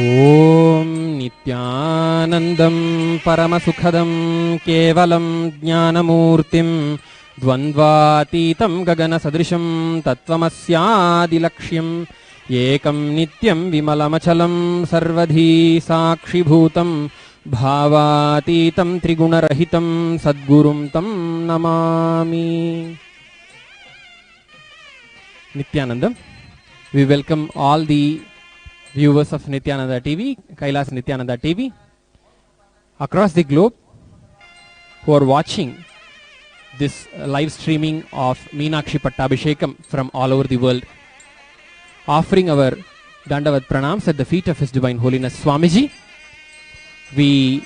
ओम नित्यानंदं परमसुखदं केवलं ज्ञानमूर्तिं द्वन्द्वातीतं गगनसदृशं तत्त्वमस्यादिलक्ष्यम् एकं नित्यं विमलमचलं सर्वधी साक्षिभूतं भावातीतं त्रिगुणरहितं सद्गुरुं तं Namami. Nityanandam. We welcome all the viewers of Nityananda TV, Kailas Nityananda TV, across the globe who are watching this live streaming of Meenakshi Pattabhishekam from all over the world. Offering our Dandavat Pranams at the feet of His Divine Holiness Swamiji. We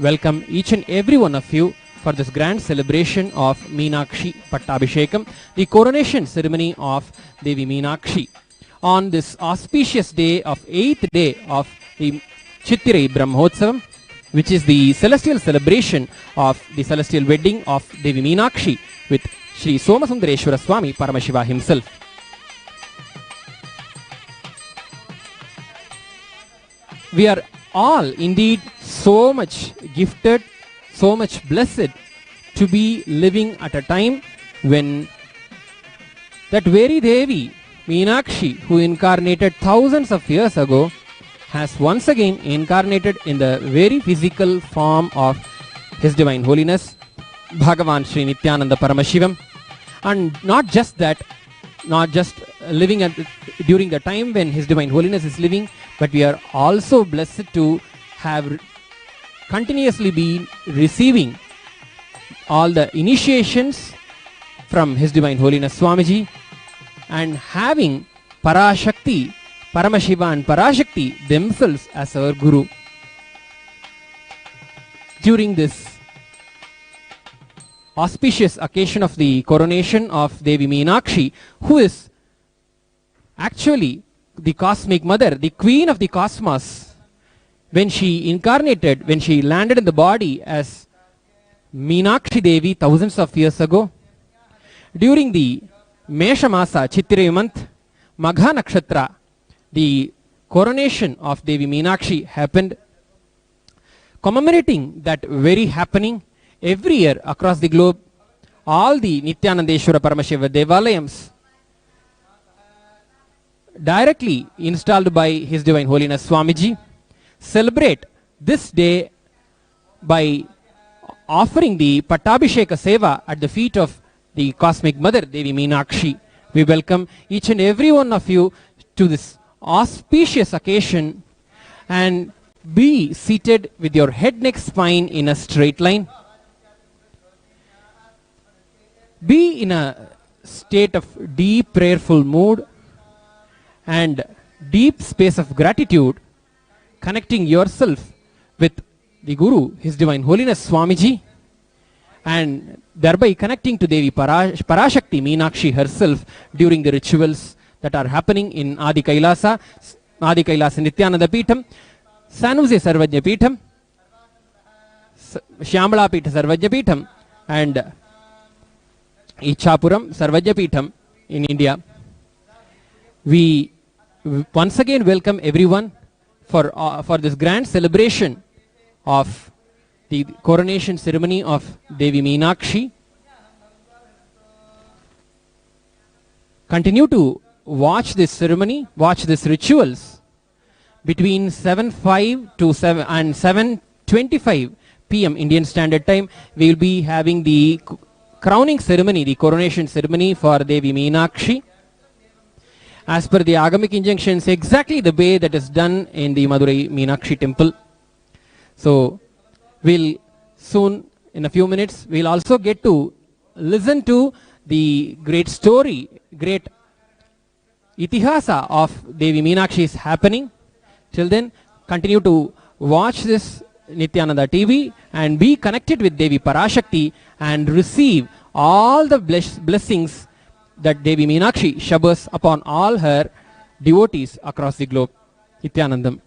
welcome each and every one of you for this grand celebration of Meenakshi Pattabhishekam, the coronation ceremony of Devi Meenakshi. On this auspicious day of 8th day of the Chittirai Brahmotsavam, which is the celestial celebration of the celestial wedding of Devi Meenakshi with Sri Somasundareshwara Swami Paramashiva himself. We are all indeed so much gifted, so much blessed to be living at a time when that very Devi Meenakshi, who incarnated thousands of years ago, has once again incarnated in the very physical form of His Divine Holiness Bhagavan Sri Nityananda Paramashivam. And not just that, not just living during the time when His Divine Holiness is living, but we are also blessed to have continuously been receiving all the initiations from His Divine Holiness Swamiji and having Parashakti, Paramashiva and Parashakti themselves as our Guru. During this auspicious occasion of the coronation of Devi Meenakshi, who is actually the cosmic mother, the queen of the cosmos, when she incarnated, when she landed in the body as Meenakshi Devi thousands of years ago, during the Mesha Masa Chittirai month, Magha Nakshatra, the coronation of Devi Meenakshi happened. Commemorating that very happening, every year across the globe, all the Nityanandeshwara Paramashiva Devalayams directly installed by His Divine Holiness Swamiji celebrate this day by offering the Pattabhisheka Seva at the feet of the Cosmic Mother Devi Meenakshi. We welcome each and every one of you to this auspicious occasion and be seated with your head, neck, spine in a straight line. Be in a state of deep prayerful mood and deep space of gratitude, connecting yourself with the Guru, His Divine Holiness Swamiji, and thereby connecting to Devi Parashakti Meenakshi herself during the rituals that are happening in Adi Kailasa Nityananda Peetham, San Jose Sarvajna Peetham, Shyamala Peetha Sarvajna Peetham, and Ichapuram Sarvajna Peetham in India. We once again welcome everyone for this grand celebration of the coronation ceremony of Devi Meenakshi. Continue to watch this ceremony, watch these rituals between 7:05 to 7:25 p.m. Indian Standard Time. We will be having the crowning ceremony, the coronation ceremony for Devi Meenakshi, as per the Agamic injunctions, exactly the way that is done in the Madurai Meenakshi temple. So we'll soon, in a few minutes, we'll also get to listen to the great story, great itihasa of Devi Meenakshi is happening. Till then, continue to watch this Nityananda TV and be connected with Devi Parashakti and receive all the blessings that Devi Meenakshi showers upon all her devotees across the globe. Nityanandam.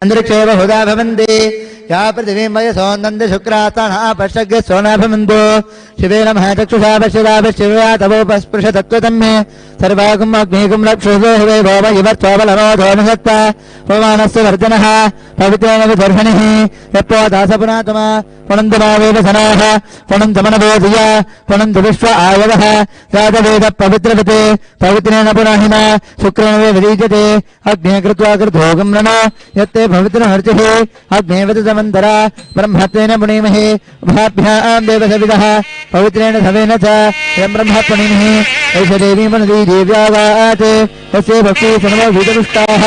अंतरिक्षेव हुदा भवन्ति या पृथिवीं वयसोन्दन्ति शुक्रास्तानः पश्यग्य सोनाभिमन्दो शिवे नमः चक्षुषा पश्यदापश्चिव्या तवोपस्पृशतत्त्वतं मे सर्वागुम् अग्निगुम् रक्षुषो हिवे भोम इवर्त्वबलनोधोमसत्ता पवमानस्य वर्जनः पवित्रेण विदर्शनिः यत्त्वदासपुनातमा पुनन्दमावेदसनाः पुनन्दमनवोधिया पुनन्द विश्व आयवः जातवेद पवित्रवते पवित्रेण पुनाहिना शुक्रेण वे विदीयते अग्ने कृत्वा कृतोगम् none यत्ते पवित्रमर्चिः अग्ने वदतमन्तरा ब्रह्मत्वेन पुनीमहे उभाभ्याम् देवसविदः पवित्रेण सवेन च यम् ब्रह्म पुनीमहे ऐष देवी पुनदी देव्यावात् तस्य भक्ति समवभूतपुष्टाः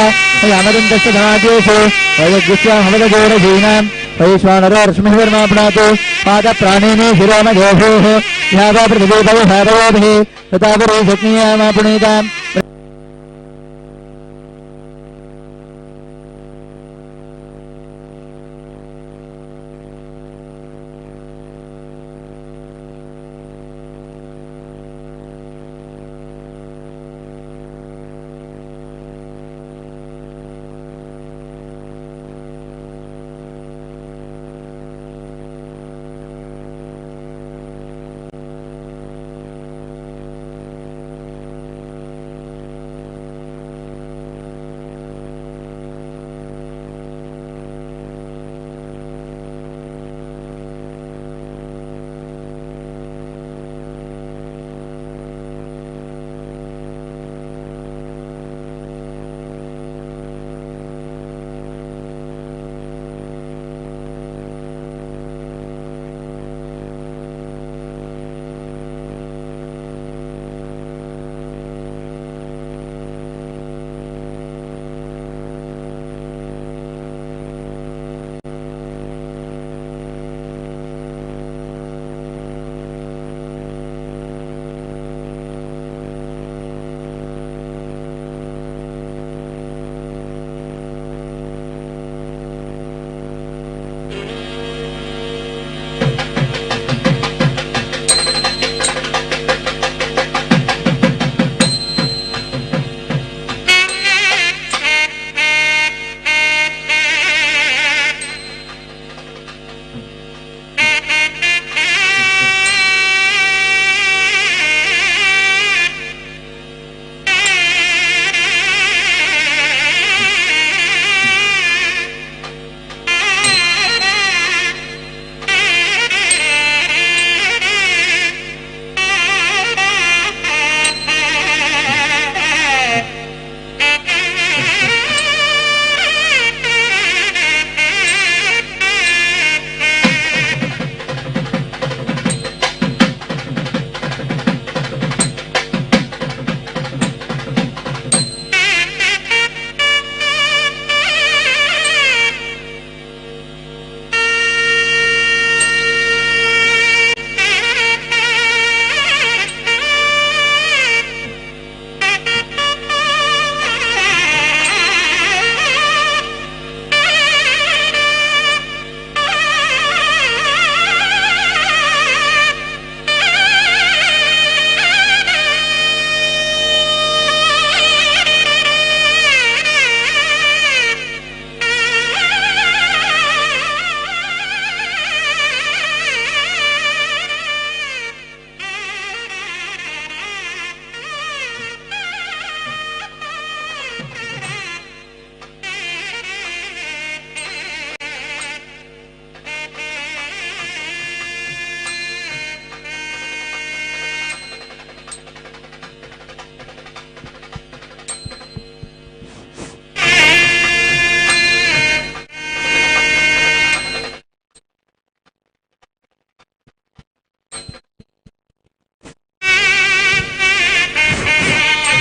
यामदन्तस्य धनाद्येषु वयज्ञस्यामवदगोरधीनाम् वैश्वानरो रश्मिः वर्माप्नातु पादप्राणेन शिरोमघोषोः ह्यावा पृथिवीभवभारवोभिः तथापरि शक्नीयामापुनीताम्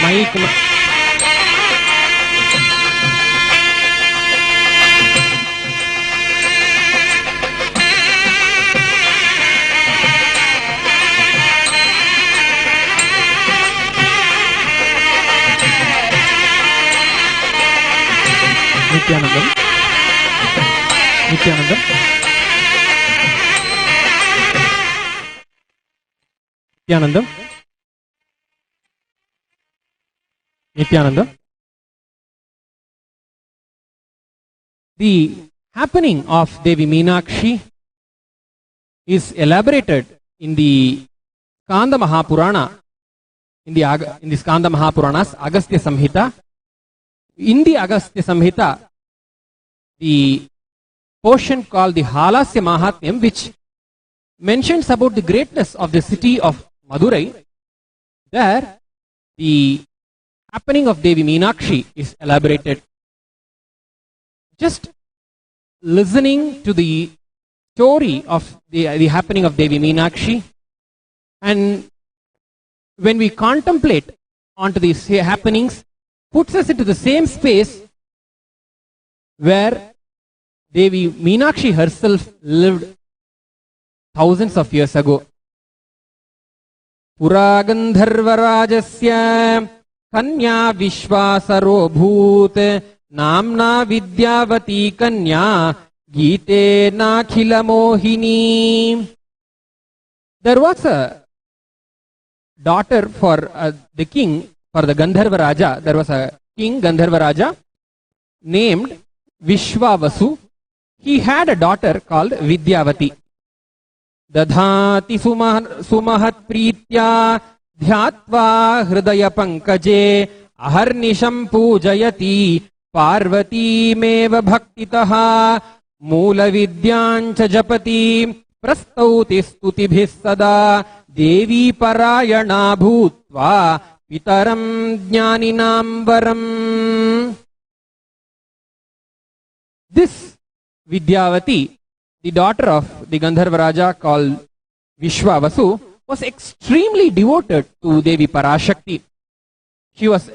mic Nityanandam Nityanandam Nityanandam Nityananda. The happening of Devi Meenakshi is elaborated in the Skanda Mahapurana, in the Skanda Mahapurana's Agastya Samhita. In the Agastya Samhita, the portion called the Halasya Mahatmyam, which mentions about the greatness of the city of Madurai, there the happening of Devi Meenakshi is elaborated. Just listening to the story of the happening of Devi Meenakshi, and when we contemplate onto these happenings, puts us into the same space where Devi Meenakshi herself lived thousands of years ago. Pura Gandharvarajasya Kanya Vishwasaro Bhoot Namna Vidyavati Kanya Gite Nakhila Mohini. There was a daughter for the king, for the Gandharva Raja. There was a king, Gandharva Raja, named Vishwavasu. He had a daughter called Vidyavati. Dadhati sumahat pritya dhyatva hridaya pankaje aharnisham pujayati parvati meva bhaktitaha moola vidyancha japati prastauti stutibhis sada devi parayana bhutva pitaram jnaninam varam. This Vidyavati, the daughter of the Gandharva Raja called Vishwavasu, was extremely devoted to Devi Parashakti. She was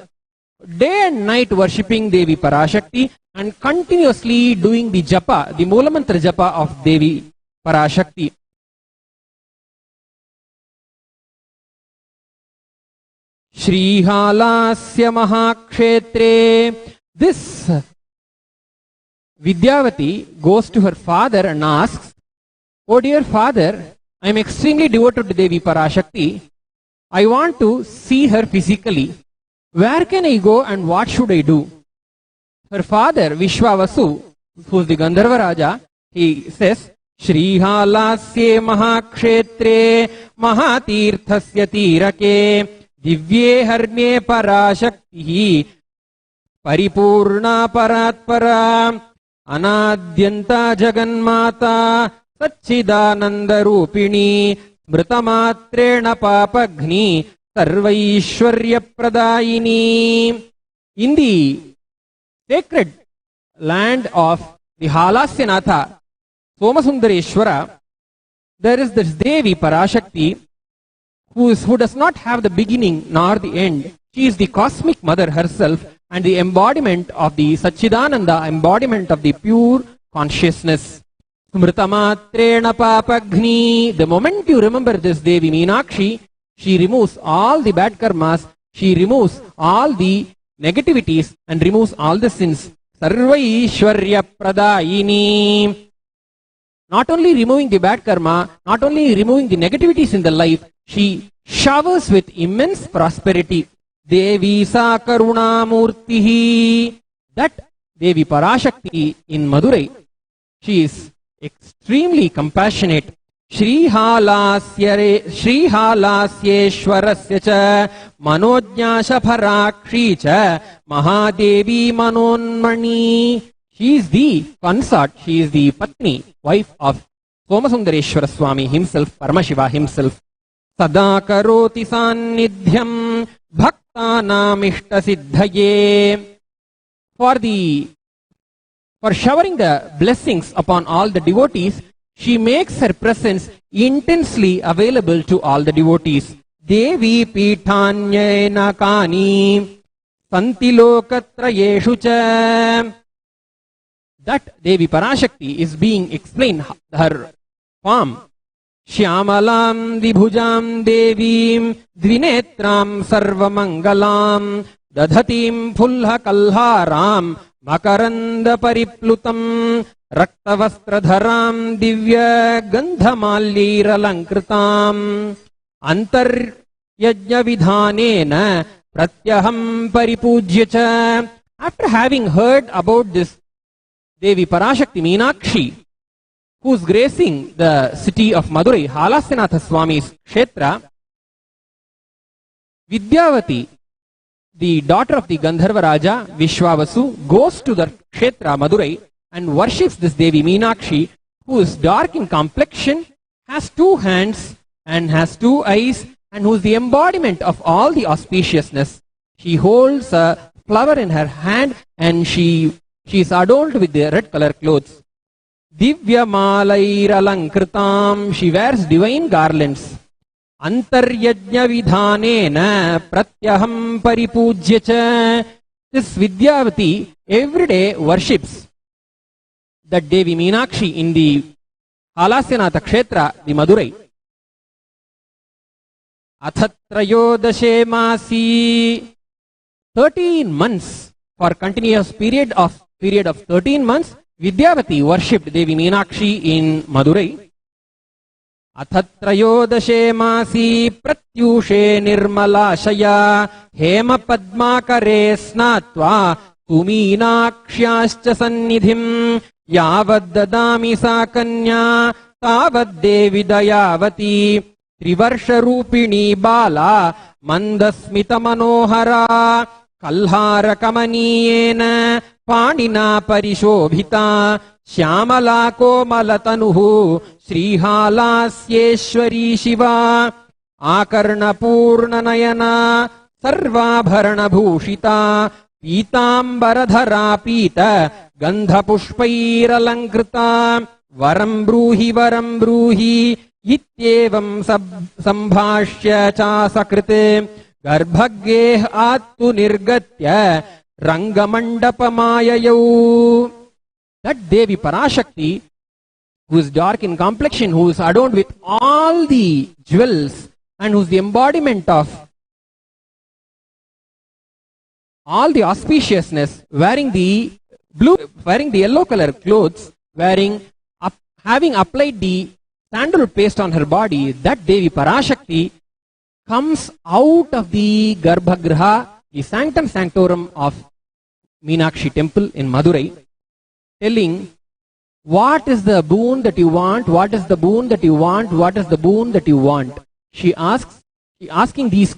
day and night worshipping Devi Parashakti and continuously doing the japa, the Mulamantra japa of Devi Parashakti. Shrihalasya Mahakshetre. This Vidyavati goes to her father and asks, "Oh dear father, I am extremely devoted to Devi Parashakti. I want to see her physically. Where can I go and what should I do?" Her father, Vishwavasu, who is the Gandharva Raja, he says, "Shrihalasye Mahakshetre Mahatirthasya Tirake Divye Harnye Parashakti Paripurna Paratpara Anadyanta Jaganmata Satchidananda Rupini Mritamatrena Papagni Sarvaishwarya Pradayini." In the sacred land of the Halasyanatha, Somasundareshwara, there is this Devi Parashakti who does not have the beginning nor the end. She is the cosmic mother herself and the embodiment of the Satchidananda, embodiment of the pure consciousness. Smritamatrena papagni. The moment you remember this Devi Meenakshi, she removes all the bad karmas, she removes all the negativities and removes all the sins. Sarvaishwarya Pradayini. Not only removing the bad karma, not only removing the negativities in the life, she showers with immense prosperity. Devi sa karunamurtihi. That Devi Parashakti in Madurai, she is extremely compassionate. Shrihalasyeeshwarasya cha manojnyasha bharakshi cha Mahadevi manonmani. She is the consort, she is the patni, wife of Somasundareshwara Swami himself, Paramashiva himself. Sada karoti sannidhyam bhaktanam ishtasiddhaye. For showering the blessings upon all the devotees, she makes her presence intensely available to all the devotees. Devi Pitanyena Kani Santi Lokatrayeshu cha. That Devi Parashakti is being explained, her form. Shyamalam Vibhujam Devim Dvinetram Sarvamangalam Dadhatim Phulha Kalharam Makaranda Pariplutam Raktavastradharam Divya Gandhamalyiralankritam Antar Yajna Vidhanena Pratyaham Paripujya cha. After having heard about this Devi Parashakti Meenakshi, who is gracing the city of Madurai, Halasyanatha Swami's Kshetra, Vidyavati, the daughter of the Gandharva Raja, Vishwavasu, goes to the Kshetra Madurai and worships this Devi Meenakshi, who is dark in complexion, has two hands and has two eyes, and who is the embodiment of all the auspiciousness. She holds a flower in her hand and she is adorned with the red color clothes. Divya Malair Alankritam, she wears divine garlands. Antaryajna Vidhanena Pratyaham Paripujyacha. This Vidyavati every day worships that Devi Meenakshi in the Halasyanatha Kshetra, the Madurai. Athatrayodashe Masi, 13 months, for continuous period of 13 months, Vidyavati worshipped Devi Meenakshi in Madurai. Athatrayodashe Masi Pratyushe Nirmalashaya Hema Padmakare Snatva Tumeenakshyascha Sannidhim Yavad Dadami Sakanya Tavad Devi Dayavati Trivarsha Rupini Bala Mandasmita Manohara Kalhara Kamaniyena Panina Parishobhita Shyamala Komalatanuhu Srihalasyeshwari Shiva Akarna Purna Nayana Sarvabharana Bhushita Pitambaradhara Pita Gandha Pushpaira Lankrita Varam Bruhi Ityevam Sambhashya Chasakrite Garbhagye Attu Nirgatya Rangamandapamayayu. That Devi Parashakti, who is dark in complexion, who is adorned with all the jewels, and who is the embodiment of all the auspiciousness, wearing the yellow color clothes, having applied the sandal paste on her body, that Devi Parashakti comes out of the Garbhagriha, the sanctum sanctorum of Meenakshi temple in Madurai, telling, what is the boon that you want? What is the boon that you want? What is the boon that you want? She asking these.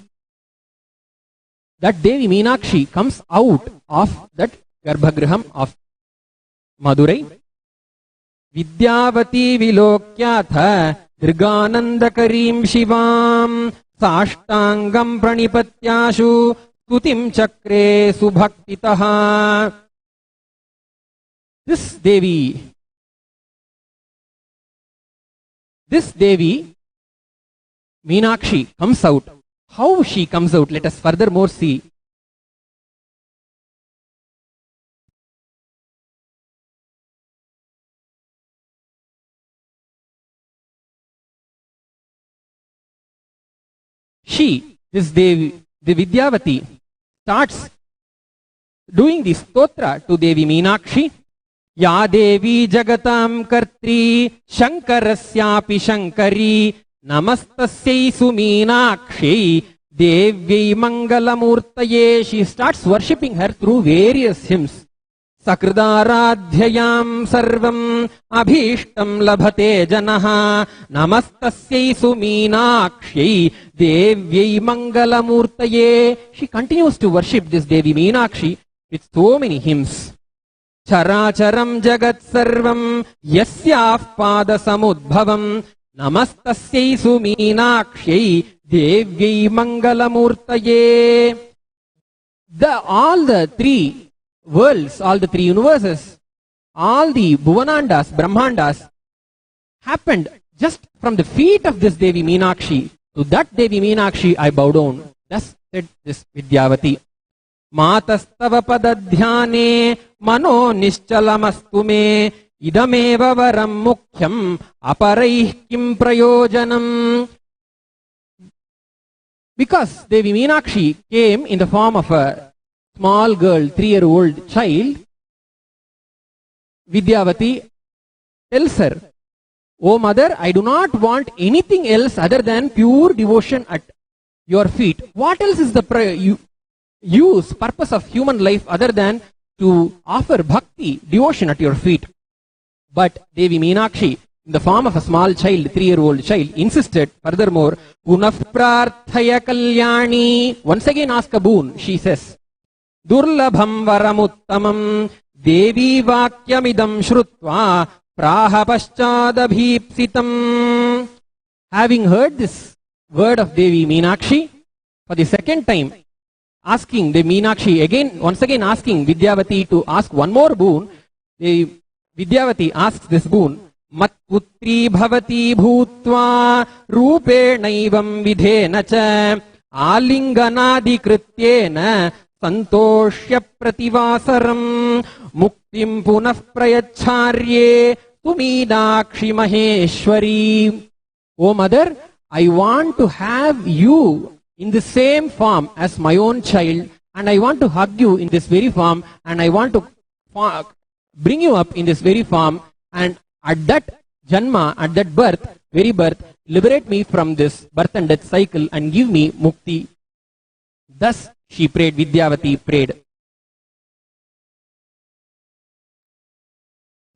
That Devi Meenakshi comes out of that Garbhagriham of Madurai. Vidyavati Vilokyatha Dirganandakarim Shivam Sashtangam Pranipatyashu Tutim Chakre Subhaktitaha. This Devi Meenakshi comes out. How she comes out? Let us furthermore see. This Devi, the Vidyavati, starts doing the stotra to Devi Meenakshi. Ya Devi Jagatam Kartri Shankarasyapi Shankari Namastasyai Sumeenakshi Devyai Mangalamurtaye. She starts worshipping her through various hymns. Sakridaradhyayam sarvam abhishtam labhate janaha Namastasyai Sumeenakshi Devyai Mangalamurtaye. She continues to worship this Devi Meenakshi with so many hymns. Characharam Jagat Sarvam Yasyah Pada Samudbhavam Namastasyai Sumeenakshi Devyai Mangalamurtaye. All the three worlds, all the three universes, all the Bhuvanandas, Brahmandas happened just from the feet of this Devi Meenakshi. To that Devi Meenakshi I bow down. Thus said this Vidyavati. Matastava padadhyane mano nischalamastu me idameva varam mukhyam aparaih kim prayojanam. Because Devi Meenakshi came in the form of a small girl, 3-year-old child, Vidyavati tells her, "O mother, I do not want anything else other than pure devotion at your feet. What else is the purpose of human life other than to offer bhakti, devotion at your feet. But Devi Meenakshi, in the form of a small child, 3-year-old child, insisted furthermore, Punah prarthaya kalyani. Once again ask a boon, she says. Durlabham varamuttamam Devi vakyamidam shrutva praha paschadabhipsitam. Having heard this word of Devi Meenakshi, for the second time, asking the Meenakshi once again asking Vidyavati to ask one more boon, the Vidyavati asks this boon, Mat putri bhavati bhutva rupenaivam vidhena cha alinganadi krityena santoshya prativasaram muktim punah prayacharye tumeenakshi maheshwari. O mother, I want to have you in the same form as my own child, and I want to hug you in this very form, and I want to bring you up in this very form, and at that janma, at that very birth, liberate me from this birth and death cycle and give me mukti. Thus she prayed, Vidyavati prayed.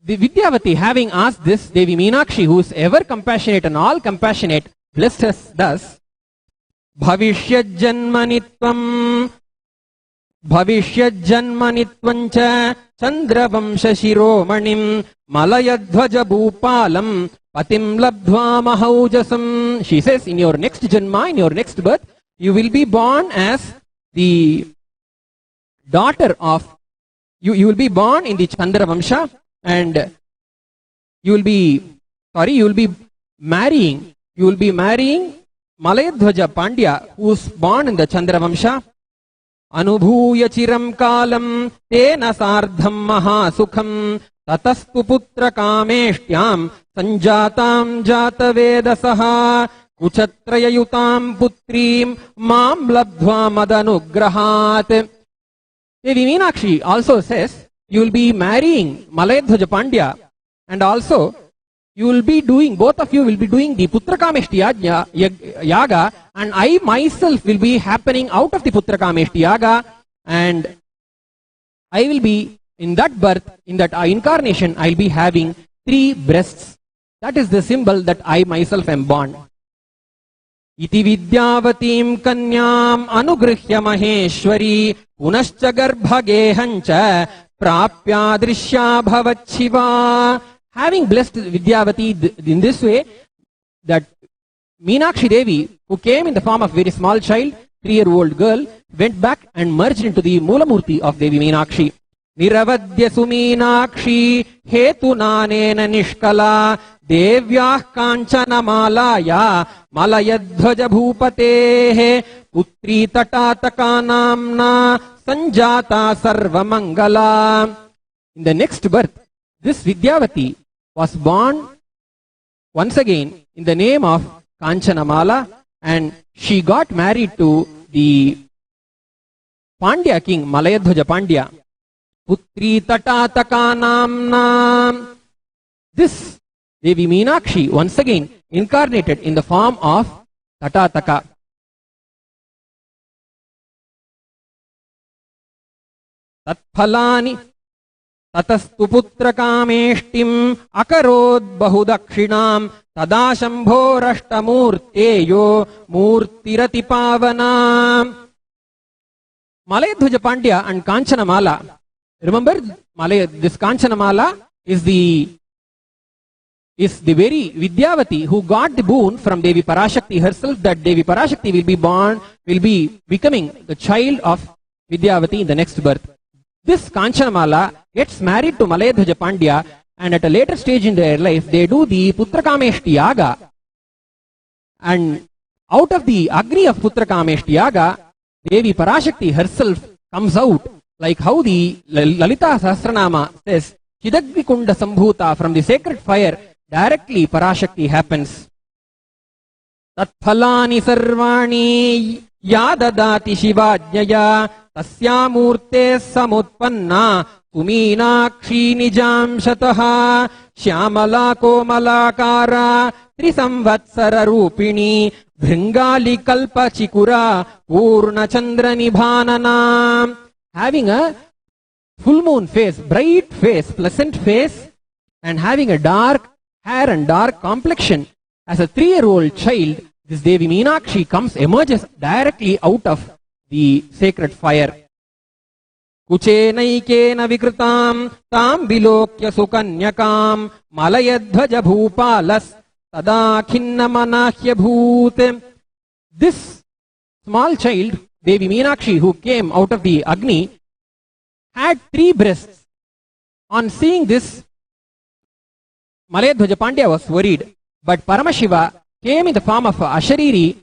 The Vidyavati, having asked this, Devi Meenakshi, who is ever compassionate and all compassionate, blessed us thus. Bhavishyat janmanitvancha chandravansha shiromanim malayadhvaja bhupalam patim labdhva mahaujasam. She says, in your next janma, in your next birth, you will be born as the daughter of, you will be born in the Chandravamsha, and you will be marrying Malayadhvaja Pandya, who is born in the Chandravamsha. Anubhuya chiram kalam tena sardham mahasukham tatastu putra kameshtyam sanjatam jatavedasaha kuchatrayayutam putrim mam labdhva madanugrahat. Devi Meenakshi also says, you will be marrying Malayadhvaja Pandya, and also you will be doing, both of you will be doing the Putrakameshti Yaga, and I myself will be happening out of the Putrakameshti Yaga, and I will be in that birth, in that incarnation, I will be having 3 breasts. That is the symbol that I myself am born. Iti vidyavatim kanyam anugrihya maheshwari punascha garbhagehancha prapya drishya bhavachiva. Having blessed Vidyavati in this way, that Meenakshi Devi, who came in the form of a very small child, 3-year-old girl, went back and merged into the Moolamurti of Devi Meenakshi. Niravadya Sumeenakshi hetu nanena nishkala devyah kanchana malaya malayadhvaja bhupatehe putri tatataka namna sanjata sarvamangala. In the next birth, this Vidyavati was born once again in the name of Kanchanamala, and she got married to the Pandya king, Malayadhvaja Pandya. Putri tatataka namna. This Devi Meenakshi once again incarnated in the form of Tatataka. Tatphalani tatastu putra kameshtim akarod bahudakshinam tada shambho rashtamurteyo murtirati pavana. Malayadhvaja Pandya and Kanchanamala. Remember, this Kanchanamala is the very Vidyavati who got the boon from Devi Parashakti herself, that Devi Parashakti will be becoming the child of Vidyavati in the next birth. This Kanchanamala gets married to Malayadhvaja Pandya, and at a later stage in their life, they do the Putrakameshti Yaga. And out of the Agni of Putrakameshti Yaga, Devi Parashakti herself comes out, like how the Lalita Sahasranama says, Chidagvikunda Sambhuta, from the sacred fire, directly Parashakti happens. Tatphalani sarvani yadadati shivajnaya tasyamurte samutpanna tumeenakshi nijamshataha shyamala komalakara trisamvatsara rupini bhringali kalpa chikura purna chandra nibhanana. Having a full moon face, bright face, pleasant face, and having a dark hair and dark complexion. As a 3-year-old child, this Devi Meenakshi emerges directly out of the sacred fire. कुचेनैकेन विकृतां तां विलोक्य सुकन्यकां मलयध्वज भूपालस् तदा खिन्नमनाह्यभूत्. This small child, Devi Meenakshi, who came out of the Agni, had 3 breasts. On seeing this, Malayadhwaja Pandya was worried, but Paramashiva came in the form of a Ashariri,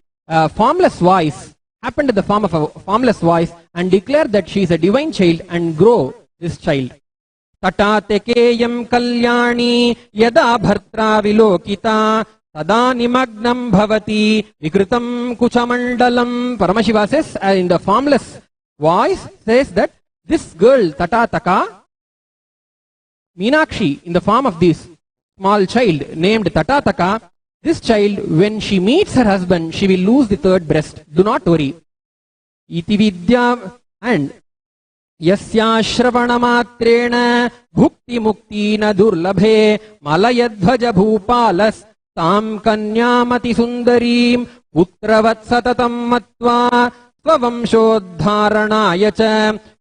formless voice, happened in the form of a formless voice, and declared that she is a divine child and grow this child. Tatate keyam kalyani yada bhartra vilokita tada nimagnam bhavati vikritam kuchamandalam. Paramashiva says in the formless voice says that this girl Tatataka, Meenakshi, in the form of this small child named Tatataka, this child, when she meets her husband, she will lose the 3rd breast. Do not worry. Iti vidya and Yasya shravana matrena bhukti mukti na durlabhe malayadhvaja bhupalas tam kanyamati sundarim putravat satatam matva स्ववंशोद्धारणाय च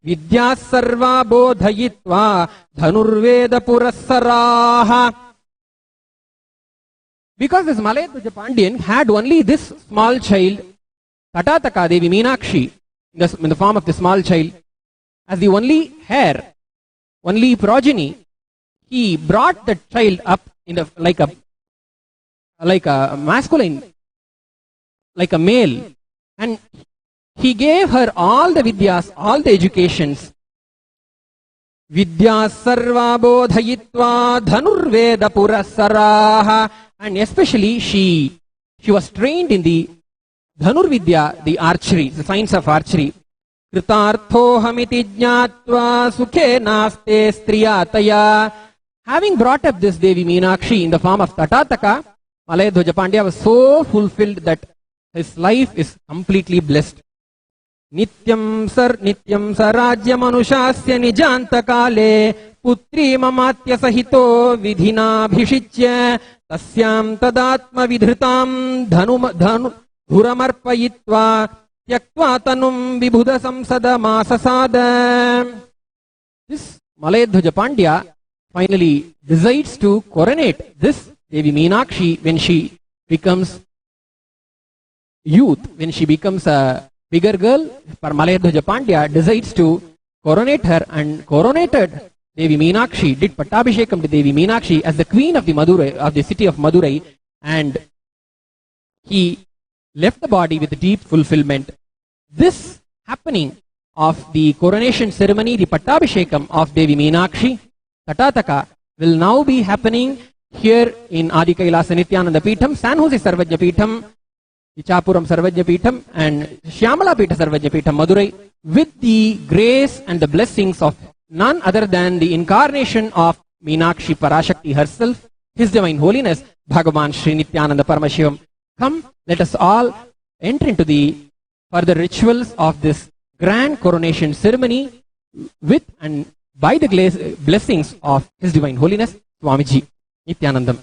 विद्याः सर्वा बोधयित्वा धनुर्वेद पुरस्सराः. Because this Malayadhwaja Pandyan had only this small child, Tatataka Devi Meenakshi, in the form of the small child, as the only heir, only progeny, he brought the child up in the like a masculine, like a male, and he gave her all the vidyas, all the educations. Vidya sarva bodhayitva dhanurveda purasaraha. And especially she was trained in the Dhanur Vidya, the archery, the science of archery. Kritartho hamiti jnatva sukhe naste striyataya. Having brought up this Devi Meenakshi in the form of Tatataka, Malayadhwaja Pandya was so fulfilled that his life is completely blessed. Nityam sarajya manushasya nijanta kale putri mamatya sahito vidhina bhishitya tasyam tadatma vidhritam dhuramarpayitva tyaktva tanum vibhuda samsada masasada. This Malayadhwaja Pandya finally decides to coronate this Devi Meenakshi when she becomes youth, when she becomes a bigger girl. Malayadhwaja Pandya decides to coronate her, and coronated Devi Meenakshi, did Pattabhishekam to Devi Meenakshi as the queen of the city of Madurai, and he left the body with deep fulfillment. This happening of the coronation ceremony, the Pattabhishekam of Devi Meenakshi, Tatataka, will now be happening here in Adi Kailasa Nityananda Peetham, San Jose Sarvajna Peetham, Ichapuram Sarvajna Peetham, and Shyamala Peetha Sarvajna Peetham, Madurai, with the grace and the blessings of none other than the incarnation of Meenakshi Parashakti herself, His Divine Holiness, Bhagavan Sri Nityananda Paramashivam. Come, let us all enter into the further rituals of this grand coronation ceremony with and by the blessings of His Divine Holiness, Swamiji Nityanandam.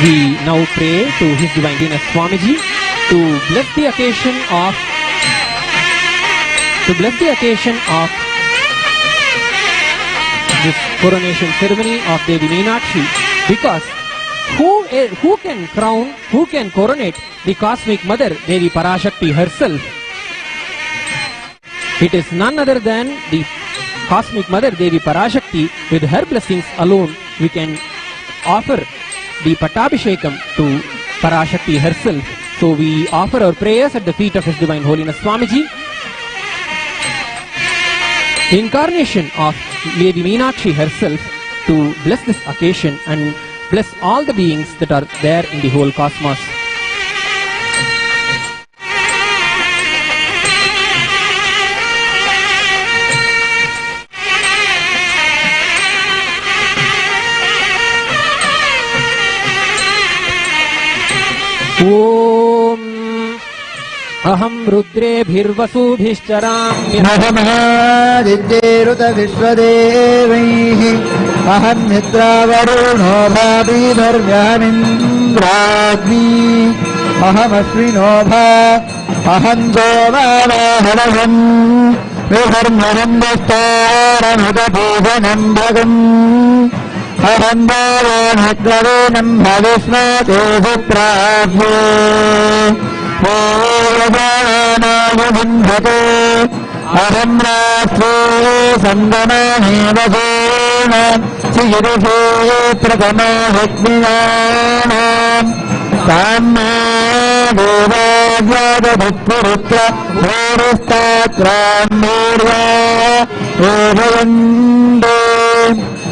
We now pray to His Divine Highness Swamiji to bless the occasion of this coronation ceremony of Devi Meenakshi, because who can coronate the cosmic mother Devi Parashakti herself? It is none other than the cosmic mother Devi Parashakti. With her blessings alone we can offer the Pattabhishekam to Parashakti herself. So we offer our prayers at the feet of His Divine Holiness Swamiji. The incarnation of Lady Meenakshi herself to bless this occasion and bless all the beings that are there in the whole cosmos. Om Aham Rudrebhirvasubhishcharamyam Mahamadidyerut Vishwadevaihi Aham Nitravaruno Bhabidharvyamindragni Aham Ashrinobha Aham Jovavahanam Viharmanam Vishtaramudabhujanam Bhagam Aham Bhavanhakravenam Bhavishmate Viprabhyo Aham Rastro Sandamani Vajena Sirishe Pratama Hekminanam Samma Deva Vyadadhutpurutra Bhurustakram Murya Evayande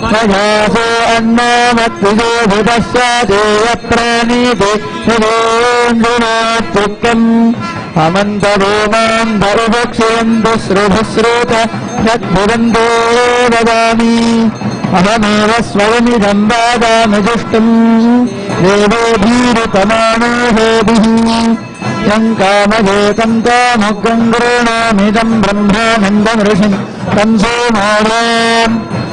Majaso Annamattijo Bhudasya Deya Pranite Hivendunattukam Amantavomam Dharuvakshyandu Srubhasruta Yadbhudande Vadami Ahameva Swayamidam Vadamajishtam Devo Bhirutamano Hodihi Yankamajetam Tamukkam Gurunamidam Brahmanandam Rishim Tamsomadam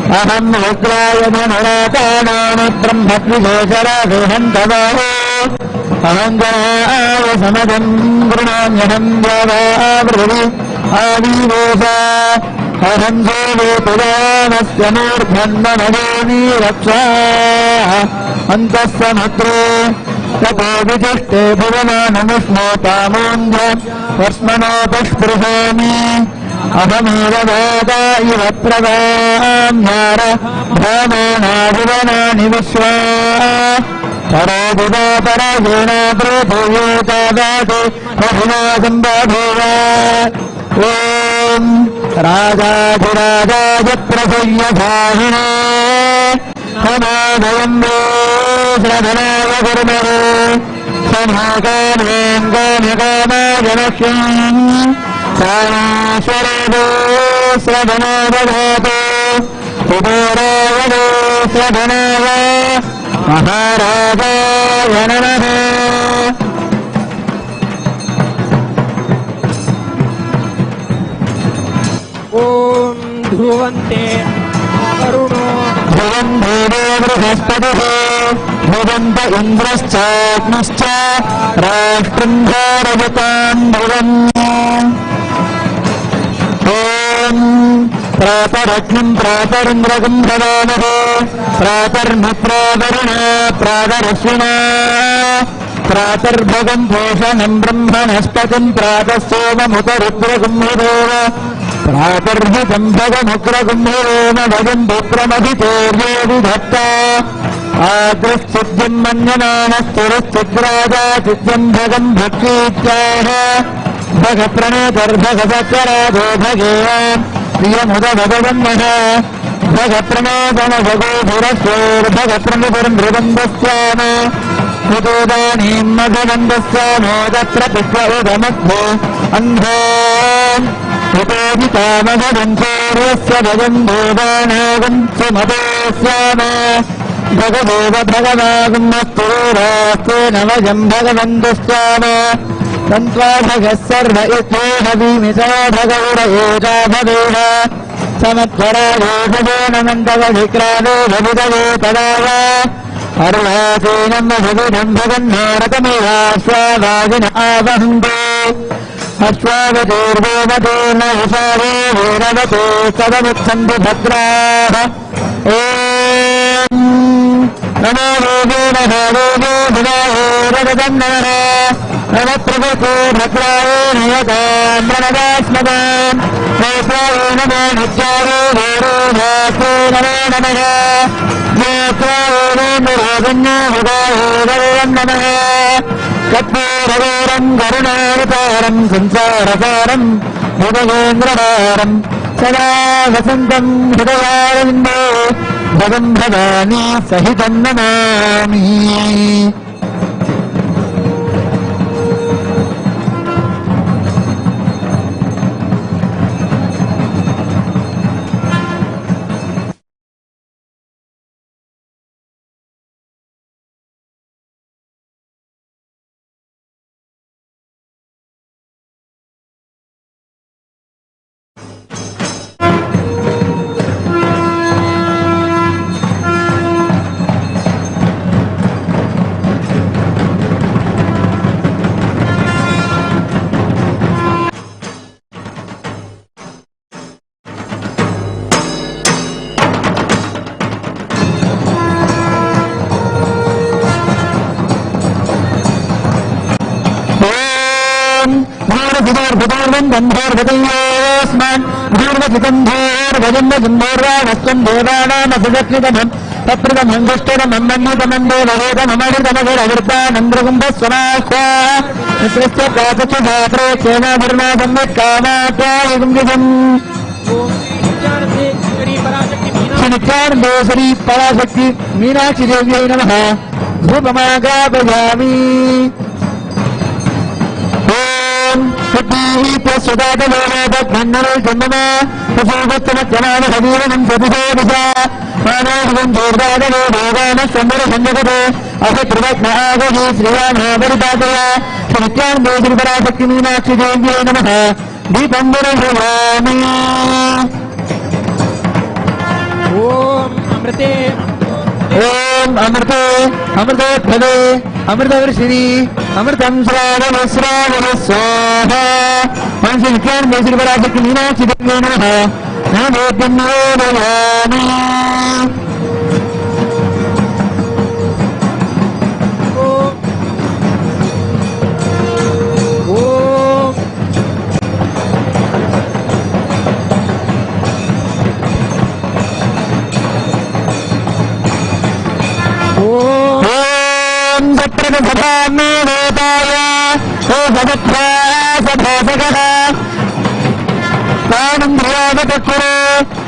Aham Rudraya Dhanaratanam Brahmatvijoshara Vihantavaho Aham Janaya Samadam Gurunamyaham Javavrvi Adivesa Aham Sove Pudanasya Murdhanmanavani Raksha Antasamudre Tato Vijishte Bhuvananamushmotamundha Varsmanopashprihami Ahameva Vada Iva Pravamyara Brahmanadivana Vishwa Parabhuva Parajena Prabhuyeta Vade Rahina Sambhava Om Rajadhirajaja Prasaya Bhahine Hamadayambo Sradhanaya Gurmare Samhakanemganekama Janaksham Saraswarado Sradhanavadhato Udaravado Sradhanava Maharajaya Namaha Om Dhruvante Varuno Dhruvam Devo Brihaspatiः Dhruvam Indraschagnischa Rashtram Bharajatam Dhruvam Om Prataragnim Pratarindrakam Bhavanaho Pratarmitra Varuna Pratarashvina Pratarbhagam Bhoshanam Brahmanaspatim Pratasomamutarudragam Hideva Pratarhitam Bhagamugragam Hideva Bhagam Bhukramadhitorye Vidhatta Agrishchidyam Manyananasturischidraja Chidyam Bhagam Bhakshityaha Bhagapranetar Bhagavakarajo Bhageyan Priyamuda Bhagavannaha Bhagapranedana Bhagavurashur Bhagapraneparam Vrivandasya Hudodanim Madhavandasya Datra Pushpa Udamadho Andham Hutodita Madhavanchorasya Bhagam Devanagam Sumadhasyama Bhagadeva Bhagavagam Mastururaste Navajam Bhagavandasyama Tantva Bhagasarva Itveha Vimisa Bhagavura Eka Bhaveha Samatvara Vojavena Mandava Vikrave Bhavudave Tadava अरुणासीनं भगवनं भगन्नारतमेवाश्वावाजिन आवहन्ते अश्वावतीर्वोमतेन यशावो वीरवते सदमुच्छन्ति भद्राः ॐ नमो देवेनः देवो भुवायोरगदन्नः नमः प्रभुतो भद्राय नियतां प्रणदास्मदाम् नमस्कारो नमो नित्यारो भैरो भासो नमो नमः नमस्कारो नमो भुवायोरगदं नमः कत्पूरवरं करुणावतारं संसारसारं भुवगेन्द्रहारं सदा वसन्तं हृदयारविन्दे भगं भवानी सहितं नमामि गन्धर्वतयोस्मान् धूर्वचितन्धोर्वजन्मजन्मोर्वाणस्त्वं देवानामसुदत्नितमम् तत्प्रथमं दुष्टतमं मन्युतमं देवहेतममृतमघोरवृद्धानन्द्रकुम्भस्वनाह्वा मित्रस्य प्रातच्छात्रे क्षेमाभरणा सम्यक्कामात्यायुगुंगिजम् नित्यानन्देश्वरी पराशक्ति मीनाक्षी देव्यै नमः धूपमागापयामि प्रसुदातमोदन्नरो जन्ममा प्रसूगत्तमज्जनानहवीरणं प्रतिशोदिशा मानोहं जोर्दादनो भोगानः सम्बरसंजगते अहत्रिवज्ञागही श्रीरामावरितातया नित्यानन्देश्वरी मीनाक्षी देव्यै नमः दीपं दर्शयामि ओम अमृते अमृतोत्फले अमृतवर्षिणी अमृतं श्रावण श्रावण स्वाहा मनसि नित्यानन्देश्वरी पराशक्ति मीनाक्षी देव्यै नमः नमोऽद्यं नमयामि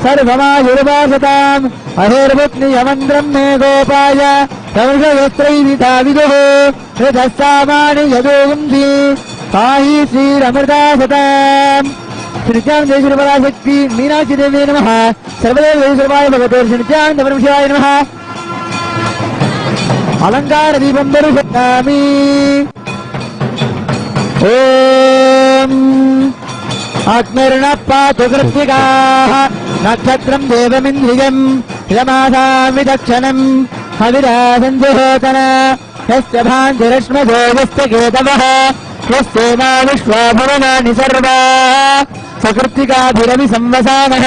सर्वमायुर्वासताम् अहेर्मुक्नियमन्त्रं मे गोपाय सर्वयस्त्रैविधा विदुः हृदः सामानि यदोगुंसि पाहि श्रीरमृतासताम् श्रीनित्यानन्देश्वरी पराशक्ति मीनाक्षी देव्यै नमः सर्वदेवेश्वराय भगवते श्रीनित्यानन्दपरमशिवाय नमः अलंकार दीपं दर्शयामि ओम अग्निर्नः पातु कृत्तिकाः नक्षत्रं देवमिन्द्रियं यमासां विदक्षणं हविरासञ्जुहोतन यस्य भान्तिरश्मसो यस्य केतवः यस्येमा विश्वा भुवनानि सर्वाः सकृत्तिकाभिरभिसंवसानः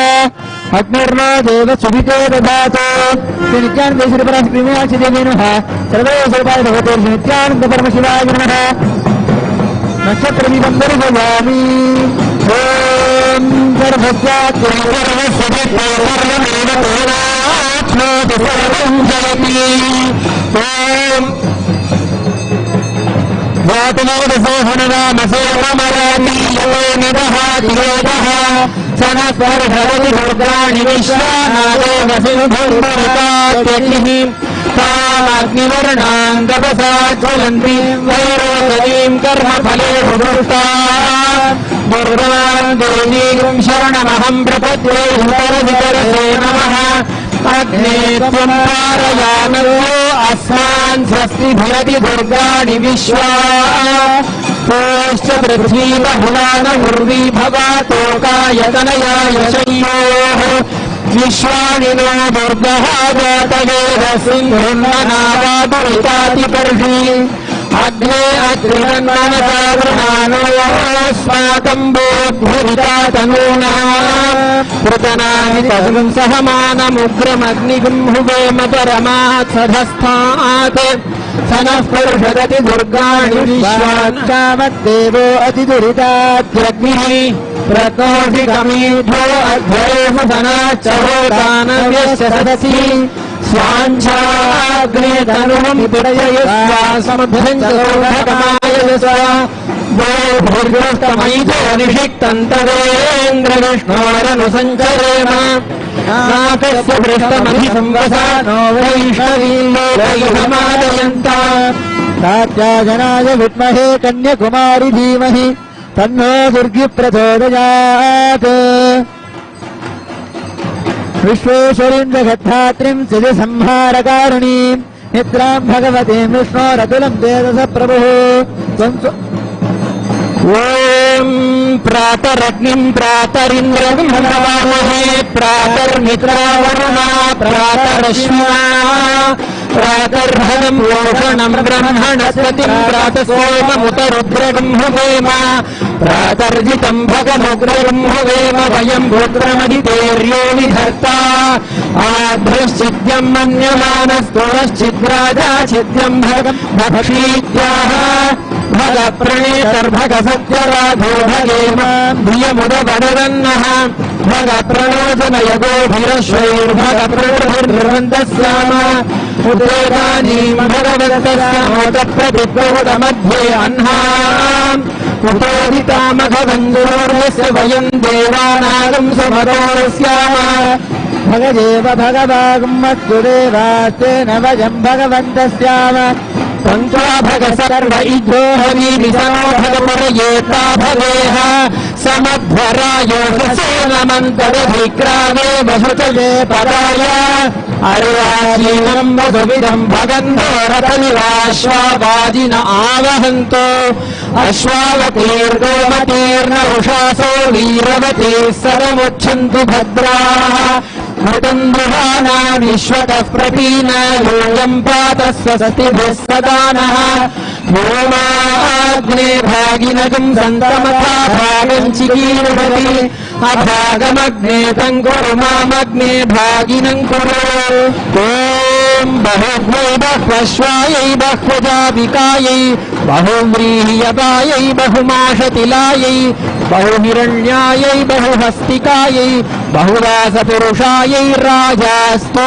अग्निर्नो देव सुभिते ददातु श्रीनित्यानन्देश्वरी पराशक्ति मीनाक्षी देव्यै नमः सर्वदेवस्वरूपाय भगवते श्रीनित्यानन्दपरमशिवाय नमः नक्षत्रदीपं दर्शयामि ॐ सर्वस्यात्मैर्भवस्वभिर्भवमेव सर्वं जगति ॐ वातमोदसोहनरामसेवमरातीयोनिदः सनस्वर्धवति दुर्गाणि विश्वानादेवसिंहर्मरुतात्यग्निः तामग्निवर्णां तपसा ज्वलन्ति वैरोगतीं कर्मफले भुभुष्टा दुर्गां देवीं शरणमहं प्रपद्ये हरवितरसे नमः अग्ने त्वं पारयामो अस्मान् स्वस्तिभिरति दुर्गाणि विश्वा ोश्च पृथ्वी बहुलान उर्वी भवातोकायतनया यशयोः विश्वानि नो दुर्गः जातवेदसिंहन्मनावादुरितातिपर्षि अग्ने अग्निरन्मनसागृहानोस्माकम् बोद्धुरितातनूनः पृतनानि तदुं सहमानमुग्रमग्निगुंहुवेम परमात् सधस्थात् स नः स्पर्शदति दुर्गाणि विश्वान्चामद्देवो अतिदुरितात्यग्निः प्रतोषिकमीढो अध्वरेम सनाच्च होतानव्यश्च सदसि स्वाञ्छाग्ने तनुहं विपदयस्वा समभ्यञ्चरोढकमायस्व भूर्भुर्गस्तमयितो निषिक्तन्तरेन्द्रविष्णोरनुसञ्चरेम नाकस्य पृष्ठमधिसंवसानो वैष्णवीमादयन्ता कात्यायनाय विद्महे कन्याकुमारी धीमहि तन्नो दुर्गी प्रचोदयात् विश्वेश्वरीं जगद्धात्रीं सिद्धिसंहारकारिणीं निद्रां भगवतीं विष्णोरतुलं तेजस प्रभुः ॐ प्रातरग्निं प्रातरिन्द्रं भवामहे प्रातर्मित्रावरुणा प्रातरश्विना प्रातर्भगं लोषणं ब्रह्मणस्पतिं प्रातसोममुतरुद्रगं हुवेम प्रातर्जितं भगमुग्रगं हुवेम वयं भूत्रमदितेर्यो विधर्ता आभ्रश्चिद्यं मन्यमानस्तोरश्चिद्राजा छिद्यं भगं भक्षीत्याः भगप्रणेतर्भगसत्यराधो भगेम धियमुदवदन्नः भगप्रणोदनयगोभिरश्वैर्भगप्रणोभिर्भवन्तः उदेदानीं भगवन्तस्य अह्नाम् उतोदितामघवन्दोर्यस्य वयं देवानागं समरोस्याम भगदेव भगवागमत्सुदेवास्तेन वयं भगवन्तस्याम पङ्क्त्वा भग सर्व इद्धो हवीरिसनो भगपरयेता भवेह समध्वरायोगसेनमन्तरधिक्रामे वसुतये पदाय अर्वाचीनं वधुविदं भगन्धो रथनिवाश्वावादिन आवहन्तो अश्वावतीर्गोमतीर्न उषासो वीरवतीः सरमुच्छन्तु भद्राः मृतन्द्रुहाना विश्वतः प्रतीना योऽयं पातः स्वस्तिभिः सदा नः व्योमाग्ने भागिनगं सन्तमथा भागं चिकीर्षति अभागमग्ने तं कुरु मामग्ने भागिनं कुरु ॐ बहुव्यै बह्वश्वायै बह्वजाबिकायै बहुव्रीह्यपायै बहुमाशतिलायै बहुहिरण्यायै बहुहस्तिकायै बहुवासपुरुषायै राजास्तो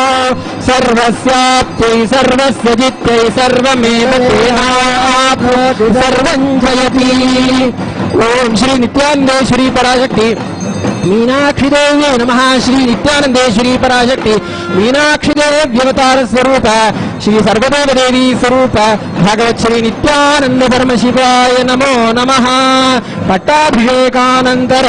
सर्वस्याप्त्यै सर्वस्य जित्यै सर्वमेव तेनाप्नोति सर्वं जयति ॐ श्री नित्यानन्देश्वरी पराशक्ति मीनाक्षी देव्यै नमः श्री नित्यानन्देश्वरी पराशक्ति मीनाक्षी देव्यवतार स्वरूप श्री सर्वदेव देवी स्वरूप भगवत् श्री नित्यानंद परमशिवाय नमो नमः पट्टाभिषेकानंतर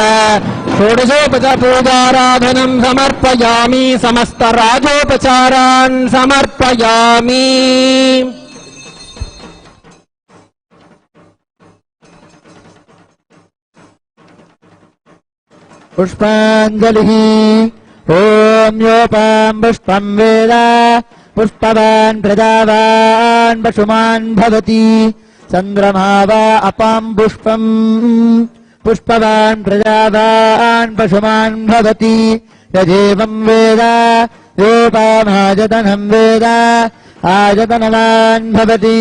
षोडशोपचार पूजाराधनं समर्पयामि समस्त राजोपचारान् समर्पयामि पुष्पाञ्जलिः ॐ योपां पुष्पं वेद पुष्पवान् प्रजावान् पशुमान् भवति चन्द्रमा वा अपां पुष्पम् पुष्पवान् प्रजावान् पशुमान् भवति यदेवं वेद योपामायतनं वेद आयतनवान् भवति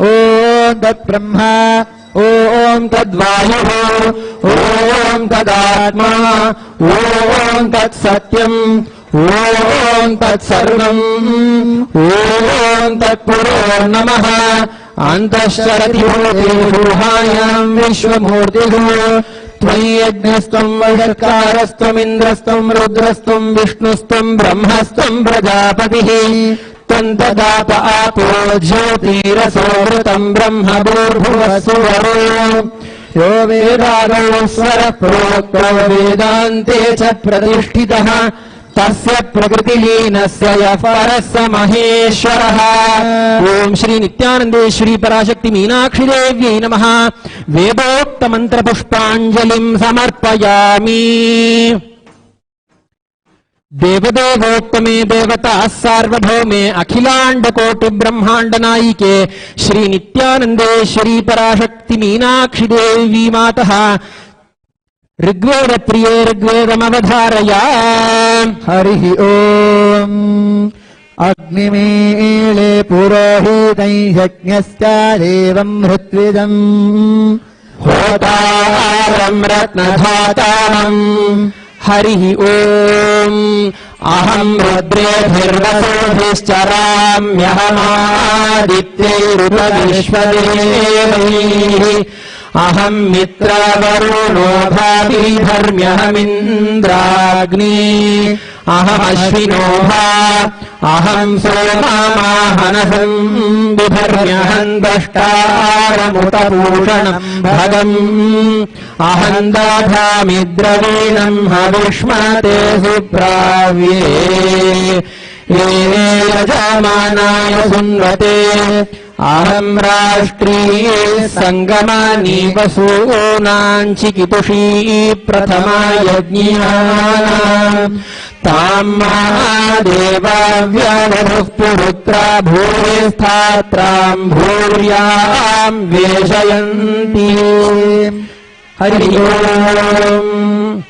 ॐ तत्ब्रह्मा ॐ तद्वायुः ॐ तदात्मा ॐ तत्सत्यम् ॐ तत्सर्वम् ॐ तत्पुरो नमः अन्तश्चरति भूतेषुहायां विश्वमूर्तिः त्वयि यज्ञस्त्वं वैश्वानरस्त्वमिन्द्रस्त्वं रुद्रस्त्वं विष्णुस्त्वं ब्रह्मस्त्वं प्रजापतिः तन्तदाप आपो ज्योतिरसोमृतं ब्रह्म भूर्भुवस्सुवरो यो वेदादौ स्वरः प्रोक्तो वेदान्ते च प्रतिष्ठितः तस्य प्रकृतिलीनस्य यः परः स महेश्वरः ॐ श्री नित्यानन्देश्वरी पराशक्ति मीनाक्षी देव्यै नमः वेदोक्तमन्त्रपुष्पाञ्जलिं समर्पयामि देवदेवोत्तमे देवताः सार्वभौमे अखिलांडकोटि ब्रह्मांड नायिके श्री नित्यानंदेश्वरी पराशक्ति मीनाक्षि देवी मातः ऋग्वेद प्रिये ऋग्वेदमवधारया। हरिः ओम्। अग्निमीळे पुरोहितै यज्ञश्च देवं हृत्विदम् होतारं रत्नधातारम्। हरिः ओम्। अहं रुद्रेभिर्वसुभिश्चराम्यहमादित्यैरुपविश्वदेवैः। अहं मित्रवरुणो भाविधर्म्यहमिन्द्राग्नि। अहमश्विनो भा अहं सोमाहनहं बिभर्म्यहं दष्टारमुतभूषणं भगम्। अहं दधामि द्रवीणं हविष्मते सुप्राव्ये ये यजमानाय सुन्वते। अहं राष्ट्रीये सङ्गमानि वसूनां चिकितुषी प्रथमा यज्ञियानाम्। तां महादेवाव्यवधुः पुरुत्रा भूरिस्थात्रां भूर्यां वेशयन्ति। हरि ओम्।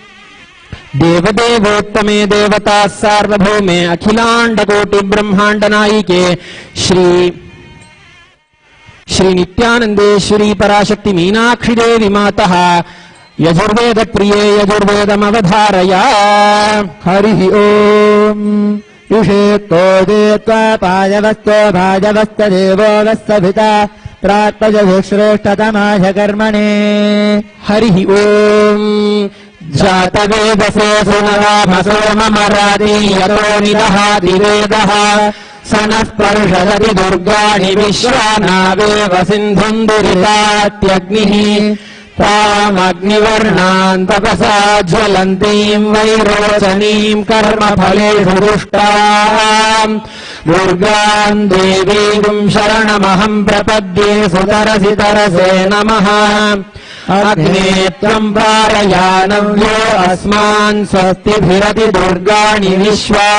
देवदेवोत्तमे देवताः सार्वभौमे अखिलांडकोटि ब्रह्मांड नायिके श्री नित्यानंदेश्वरी पराशक्ति मीनाक्षि देवी मातः यजुर्वेद प्रिये यजुर्वेदमवधारया। हरिः ओम्। युषेत्तो देत्वा पायवस्तो भाजवस्त देवो वस्तभिता प्राक्पजश्रेष्ठतमाश कर्मणे। हरिः ओम्। जातवेदसे सुनराभसोममरादि यतो निदहाति वेदः स नः स्पर्शदति दुर्गाणि विश्वानावेव सिन्धुम् दुरितात्यग्निः। तामग्निवर्णाम् तपसा ज्वलन्तीम् वैरोचनीम् कर्मफलेषु दुष्टाम् दुर्गाम् देवीम् शरणमहम् प्रपद्ये सुतरसि तरसे नमः। अग्ने त्वम् पारयानव्यो अस्मान् स्वस्तिभिरति दुर्गाणि विश्वा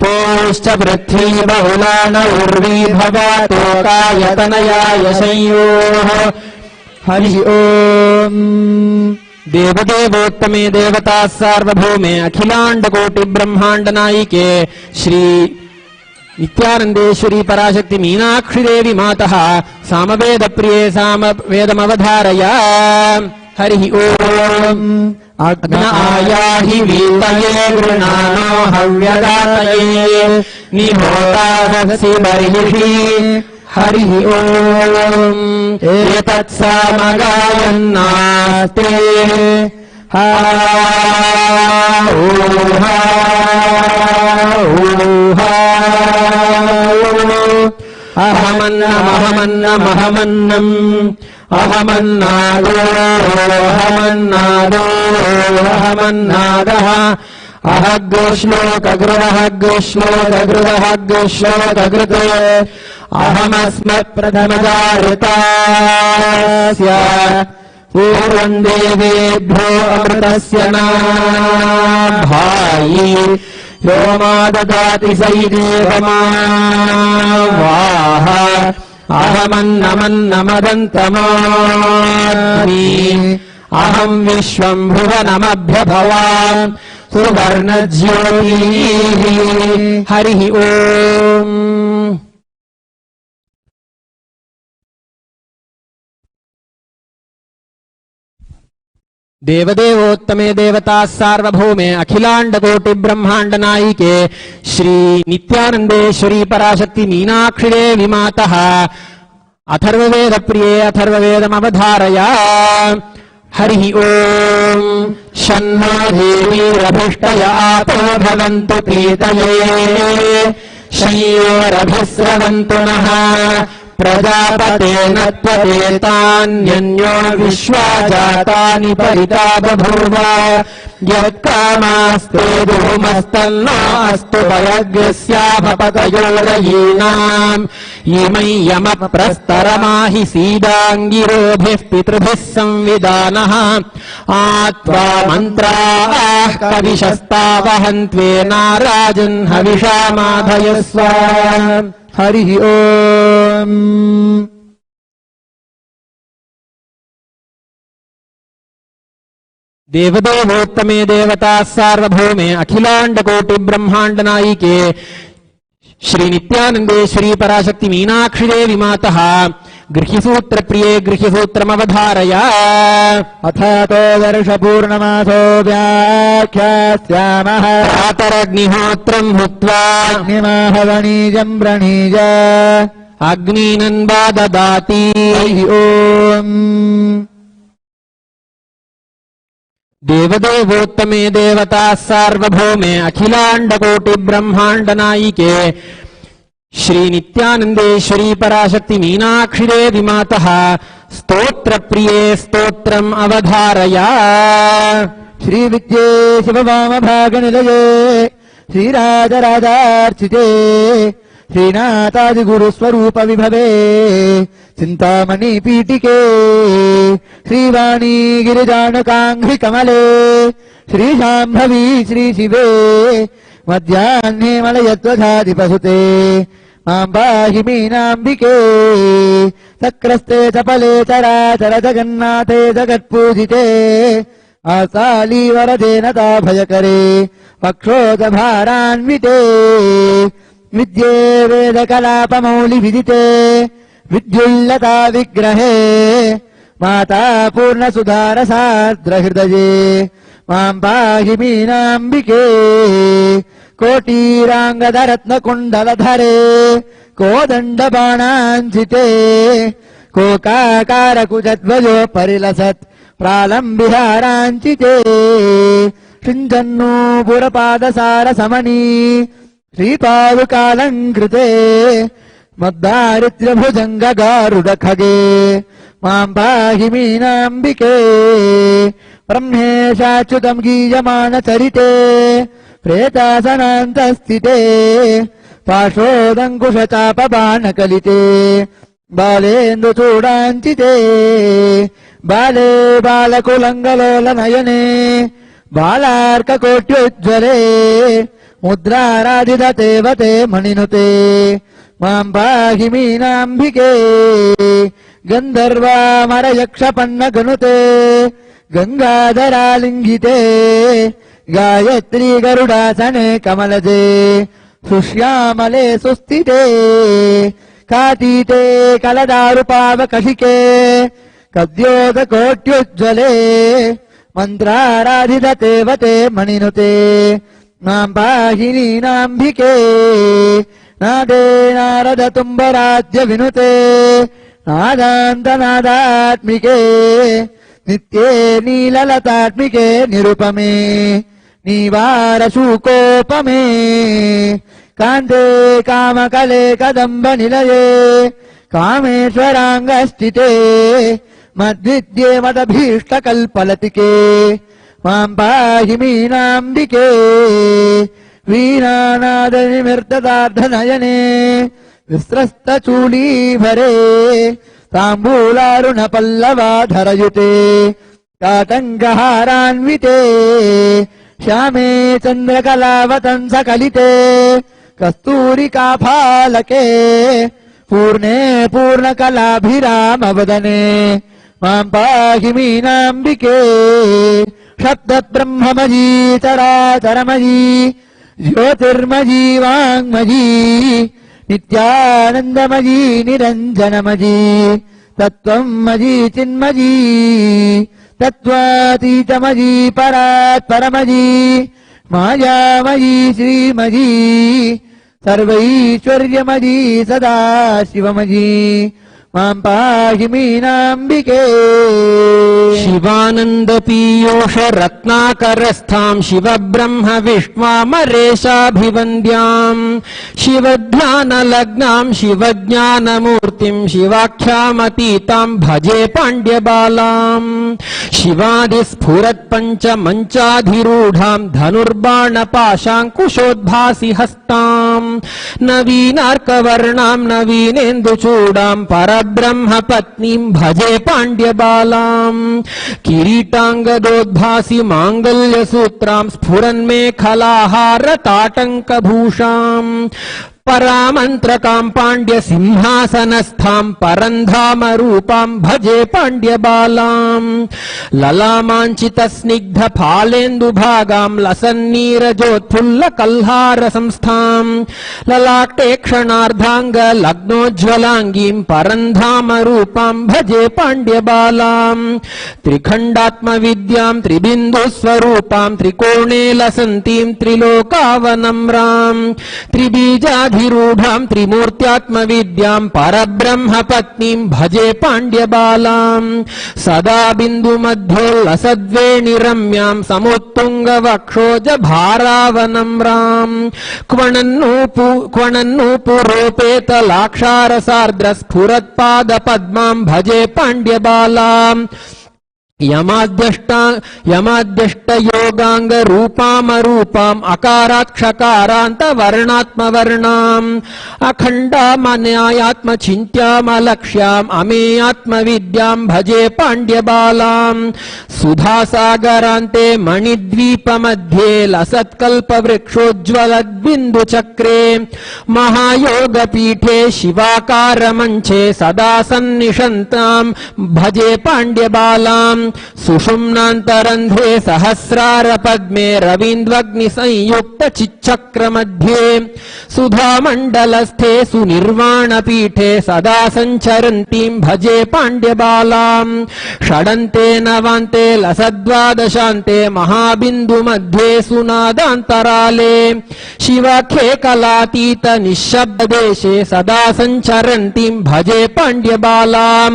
पोश्च पृथ्वी बहुला न उर्वी भवतोकायतनयाय संयोः। हरिः ओम्। देवदेवोत्तमे देवताः सार्वभौमे अखिलांडकोटि ब्रह्मांड नायिके श्री नित्यानंदेश्वरी पराशक्ति मीनाक्षि देवी मातः सामवेद प्रिये सामवेदमवधारया। हरिः ओम्। अग्न आयाहि वीतये गृणानो हव्यदातये निहोतारसि बर्हिषि। हरिः ओम्। एतत् सामगायन्नास्ते अहमन्नमहमन्नमहमन्नम् अहमन्नादोऽहमन्नादोऽहमन्नादः अहग्श्लोकगृहग्श्लोकगृहग्श्लोकगृते अहमस्मत्प्रथमजायतास्य पूर्वम् देवेभ्यो अमृतस्य नाभायि यो मा ददाति सैदेवमावाह। अहमन्नमन्नमदन्तमामि अहम् विश्वम् भुवनमभ्यभवाम् सुवर्णज्योतिः। हरिः ओम्। देवदेवोत्तमे देवताः सार्वभौमे अखिलांडकोटि ब्रह्मांड नायिके श्री नित्यानंदेश्वरी पराशक्ति मीनाक्षि देवी मातः अथर्ववेद प्रिये अथर्ववेदमवधारया। हरिः ओम्। शन्नो देवीरभिष्टय आपो भवन्तु पीतये शय्योरभिस्रवन्तु नः प्रजापतेन त्वदेतान्यन्यो विश्वा जातानि परिता बभूव। यत्कामास्ते धूमस्तन्नो अस्तु भयग्रस्यापतयोरयीनाम् इमै यमप्रस्तरमाहि सीदाङ्गिरोभिः पितृभिः संविदानः आत्वा मन्त्राः कविशस्तावहन्त्वे नाराजन् हविषा माधयस्व हरि ओम् देवदेवोत्तमे देवताः सार्वभौमे अखिलाण्डकोटि ब्रह्माण्ड नायिके श्री नित्यानन्दे श्री पराशक्ति मीनाक्षि देवी मातः गृह्यसूत्र प्रिये गृह्यसूत्रमवधारय अथातो वर्षपूर्णमासो व्याख्यास्यामः प्रातरग्निहोत्रम् हुत्वा अग्निमाहवणीजम् व्रणीज अग्नीनन्वा ददाति ओम् देवदेवोत्तमे देवताः सार्वभौमे अखिलाण्डकोटि ब्रह्माण्ड नायिके श्री नित्यानन्देश्वरी पराशक्ति मीनाक्षि देवी मातः स्तोत्र प्रिये स्तोत्रम् अवधारय श्रीविद्ये शिववामभागनिलये श्रीराजराजार्चिते श्रीनाथादिगुरुस्वरूप विभवे चिन्तामणि पीठिके श्रीवाणी गिरिजानकाङ्घ्रि कमले श्रीशाम्भवी श्रीशिवे मध्याह्ने मलयध्वजाधिपसुते मां पाहि मीनाम्बिके चक्रस्ते चपले चराचर जगन्नाथे जगत्पूजिते आसालीवरदे नताभयकरे पक्षोदभारान्विते विद्ये वेदकलापमौलिविदिते विद्युल्लता विग्रहे माता पूर्णसुधारसार्द्रहृदये मां पाहि मीनाम्बिके कोटीराङ्गदरत्नकुण्डलधरे कोदण्डबाणाञ्चिते कोकाकारकुजध्वजो परिलसत् प्रालम्बिहाराञ्चिते शृञ्जन्नूपुरपादसारसमनी श्रीपादुकालङ्कृते मद्दारिद्र्यभुजङ्गगारुडखगे मां पाहि मीनाम्बिके ब्रह्मेशाच्युतम् गीयमानचरिते प्रेतासनान्तस्थिते पाशोदङ्कुशचापबाणकलिते बालेन्दुचूडाञ्चिते बाले बालकुलङ्गलोलनयने बालार्ककोट्योज्ज्वले मुद्राराधिततेवते मणिनुते मां पाहि मीनाम्बिके गन्धर्वामरयक्षपन्नगनुते गङ्गाधरालिङ्गिते गायत्री गरुडासने कमलजे सुश्यामले सुस्थिते काटीते कलदारुपावकशिके कद्योतकोट्योज्ज्वले मन्त्राराधिततेवते मणिनुते मां पाहि मीनाम्बिके नादे नारद तुम्बराज्य विनुते नादान्तनादात्मिके नित्ये नीललतात्मिके निरुपमे नीवारशूकोपमे कान्ते कामकले कदम्ब निलये कामेश्वराङ्गस्थिते मद्विद्ये मदभीष्टकल्पलतिके मां पाहि मीनाम्बिके वीणानादनिमृतदार्धनयने विस्रस्तचूलीभरे ताम्बूलारुणपल्लवाधरयुते काटङ्कहारान्विते श्यामे चन्द्रकलावतंसकलिते कस्तूरिकाफालके पूर्णे पूर्णकलाभिरामवदने मां पाहि मीनाम्बिके शब्दब्रह्ममयी चराचरमयी ज्योतिर्मयी वाङ्मयी नित्यानन्दमयी निरञ्जनमयी तत्त्वमयी चिन्मयी तत्त्वातीतमयी परात्परमयी मायामयी श्रीमयी सर्वैश्वर्यमयी सदा शिवमयी मां पाहि मीनाम्बिके शिवानंद पीयूष रत्नाकरस्थां शिव ब्रह्म विष्णुमरेशाभिवन्द्यां शिवध्यान लग्नां शिवज्ञानमूर्तिं शिवाख्यामतीतां भजे पाण्ड्यबालां शिवादिस्फुरत् पञ्चमञ्चाधिरूढां धनुर्बाणपाशाङ्कुशोद्भासि हस्तां नवीनार्कवर्णां नवीनेन्दुचूडां परब्रह्म पत्नीं भजे पाण्ड्यबालां किरीटाङ्गदोद्भासि माङ्गल्यसूत्रां स्फुरन्मेखलाहारताटङ्कभूषां परामन्त्रकां पाण्ड्य सिंहासनस्थां परन्धामरूपां भजे पाण्ड्यबालां ललामाञ्चित स्निग्ध फालेन्दुभागां लसन्नीरजोत्फुल्लकल्हार संस्थां ललाटे क्षणार्धाङ्ग लग्नोज्ज्वलाङ्गीं परन्धामरूपां भजे पाण्ड्यबालां त्रिखण्डात्मविद्यां त्रिबिन्दुस्वरूपां त्रिकोणे लसन्तीं त्रिलोकावनम्रां त्रिबीजाधिरूढां त्रिमूर्त्यात्मविद्यां परब्रह्म पत्नीं भजे पाण्ड्यबालां सदा बिन्दुमध्योल्लसद्वेणिरम्यां समुत्तुङ्गवक्षोज भारावनम्रां क्वणन्नूपुरोपेतलाक्षारसार्द्र स्फुरत्पादपद्मां भजे पाण्ड्यबालां यमाद्यष्टयोगाङ्गरूपामरूपाम् अकारात्क्षकारान्तवर्णात्मवर्णाम् अखण्डामन्यायात्मचिन्त्यामलक्ष्याम् अमेयात्मविद्याम् भजे पाण्ड्यबालाम् सुधासागरान्ते मणिद्वीपमध्ये लसत्कल्पवृक्षोज्ज्वलद्बिन्दुचक्रे महायोगपीठे शिवाकारमञ्चे सदा सन्निषन्ताम् भजे पाण्ड्यबालाम् सुषुम्नान्तरन्ध्रे सहस्रारपद्मे रवीन्द्वग्निसंयुक्त चिच्चक्रमध्ये सुधामण्डलस्थे सुनिर्वाणपीठे सदा सञ्चरन्तीं भजे पाण्ड्यबालां षडन्ते नवान्ते लसद्वादशान्ते महाबिन्दुमध्ये सुनादान्तराले शिवाख्ये कलातीत निःशब्ददेशे सदा सञ्चरन्तीं भजे पाण्ड्यबालां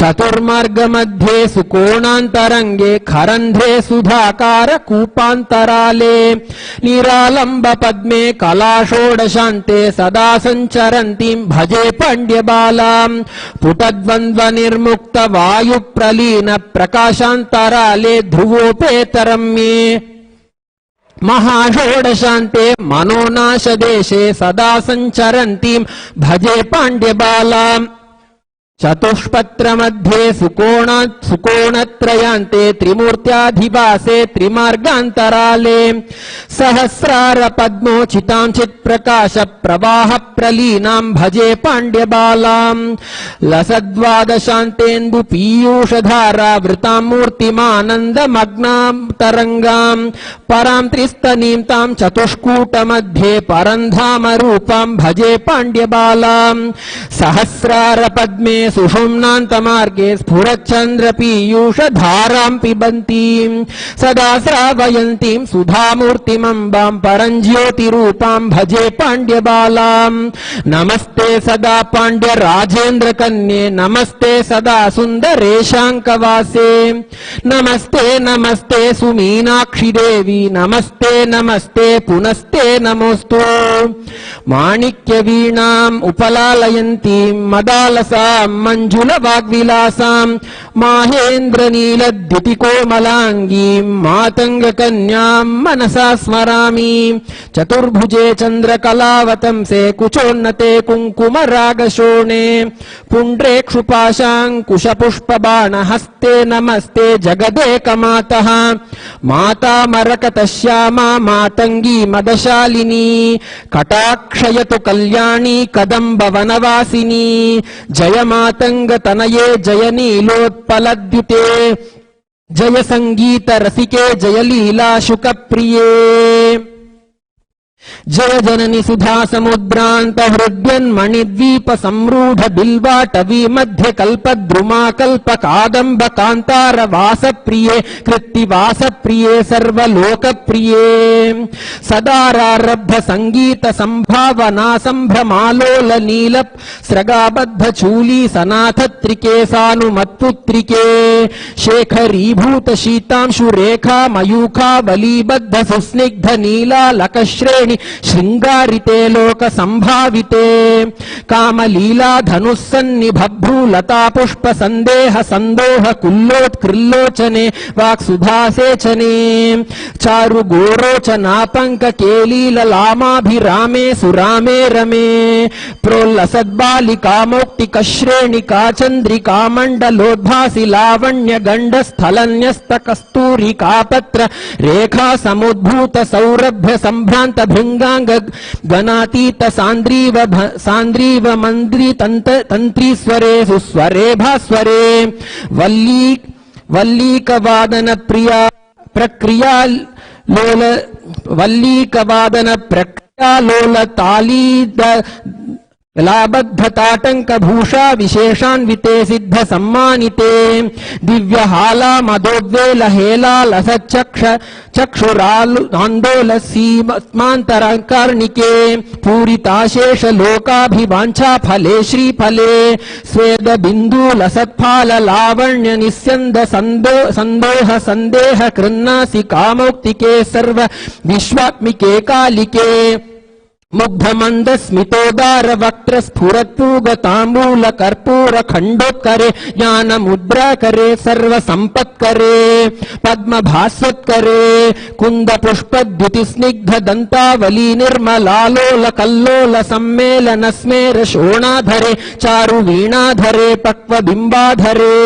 चतुर्मार्गमध्ये सुकोणान्तरङ्गे खरन्ध्रे सुधाकार कूपान्तराले निरालम्ब पद्मे कलाषोडशान्ते सदा सञ्चरन्तीं भजे पाण्ड्यबालां पुटद्वन्द्वनिर्मुक्त वायुप्रलीन प्रकाशान्तराले ध्रुवोपेतरम्ये महाषोडशान्ते मनोनाशदेशे सदा सञ्चरन्तीं भजे पाण्ड्यबालां चतुष्पत्रमध्ये सुकोणत्रयान्ते त्रिमूर्त्याधिवासे त्रिमार्गान्तराले सहस्रारपद्मोचितां चित्प्रकाश प्रवाह प्रलीनां भजे पाण्ड्यबालां लसद्वादशान्तेन्दु पीयूषधारावृतां मूर्तिमानन्दमग्नां तरङ्गां परां त्रिस्तनीं तां चतुष्कूटमध्ये परन्धामरूपां भजे पाण्ड्यबालां सहस्रारपद्मे सुषुम्नान्तमार्गे स्फुरच्चन्द्रपीयूषधारां पिबन्तीं सदा श्रावयन्तीं सुधामूर्तिमम्बां परञ्ज्योतिरूपां भजे पाण्ड्यबालां नमस्ते सदा पाण्ड्यराजेन्द्रकन्ये नमस्ते सदा सुन्दरेशाङ्कवासे नमस्ते नमस्ते सुमीनाक्षि देवी नमस्ते नमस्ते पुनस्ते नमोऽस्तु माणिक्यवीणाम् उपलालयन्तीं मदालसां मञ्जुलवाग्विलासां माहेन्द्रनीलद्युतिकोमलाङ्गीं मातङ्गकन्यां मनसा स्मरामि चतुर्भुजे चन्द्रकलावतंसे कुचोन्नते कुङ्कुमरागशोणे पुण्ड्रेक्षुपाशाङ्कुशपुष्पबाणहस्ते नमस्ते जगदेकमातः मातामरकतश्यामा मातङ्गी मदशालिनी कटाक्षयतु कल्याणी कदम्बवनवासिनी जय मातङ्गतनये जय नीलोत्पलद्युते जय सङ्गीतरसिके जय लीलाशुकप्रिये जय जननि सुधा समुद्रांत हृद्यन्मणिद्वीप संरूढ़ बिल्वाटवी मध्य कल्पद्रुमा कल्प कादंब कांतार वास प्रिये कृत्तिवास प्रिये सर्वलोक प्रिये सदारारब्ध संगीत संभावना संभ्रमालोल नील स्रगाबद्ध चूली सनाथ त्रिकेसानुमत्पुत्रिके शेखरीभूत शीतांशु रेखा मयूखा बलीबद्ध सुस्निग्ध नीला लकश्रेणी श्रृंगारिते लोक संभाविते कामलीला धनुस्सन्निभ्रूलता पुष्प संदेह संदोह कुल्लोत्कृल्लोचने वाक्सुधासेचने चारु गोरोचना पंक केलील लामाभिरामे सुरामे रमे प्रोल्लसद्बालिका मौक्तिकश्रेणिका चंद्रिका मंडलोद्भासि लावण्य गंड स्थलन्यस्त कस्तूरिका पत्र रेखा समुद्भूत सौरभ्य संभ्रांत भृंगांग गणातीत सांद्रीव मंद्री तंत्रीस्वरे सुस्वरे भास्वरे वल्लीक वादन प्रिया प्रक्रिया लोल वल्लीक वादन प्रक्रिया लोल तालीद लाबद्धताटंक भूषा विशेषान्विते सिद्ध सम्मानिते दिव्यहाला मदोद्वेल हेला लसच्चक्ष चक्षुरान्दोल सीमान्तरकर्णिके पूरिताशेष लोकाभिवाञ्छा फले श्रीफले स्वेद बिन्दु लसत्फाल लावण्य निस्यन्द संदोह संदेह कृन्नासि कामौक्तिके सर्व विश्वात्मिके कालिके मुग्ध मंद स्मितोदार वक्त्र स्फुरत्पूगतांबूल कर्पूर खंडोत्करे ज्ञान मुद्रा करे सर्व संपत् करे पद्म भास्वत करे कुंद पुष्प द्युति स्निग्ध दंतावली निर्मलालोल कल्लोल सम्मेलन स्मेर शोणाधरे चारु वीणाधरे पक्व बिंबाधरे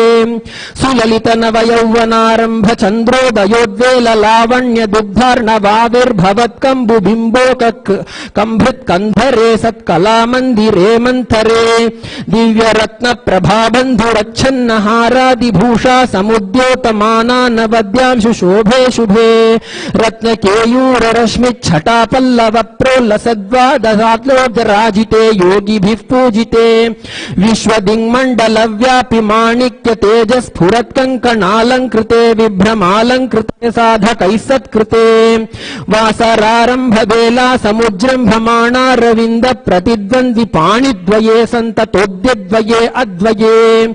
सुललित नव यौवनारंभ चंद्रोदयोद्वेल लावण्य दुग्धार्णवाविर्भवत्कंबु बिंबोक कंधरे सत्कला मंदिरे मंथरे दिव्य रत्न प्रभा बंधुरच्छन्न हारादिभूषा समुद्योतमाना नवद्यांशु शोभे शुभे रत्न केयूर रश्मि छटा पल्लव प्रोल्लसद्वादराजिते योगिभिः पूजिते विश्व दिङ्मण्डल व्यापि माणिक्य तेजः स्फुरत् कंकणालंकृते विभ्रमालंकृते साधकैः सत्कृते वासरारंभ बेला समुज्जृम्भ रविंद प्रतिद्वंद्वि पाणिद्वये संततोद्यद्वये अद्वये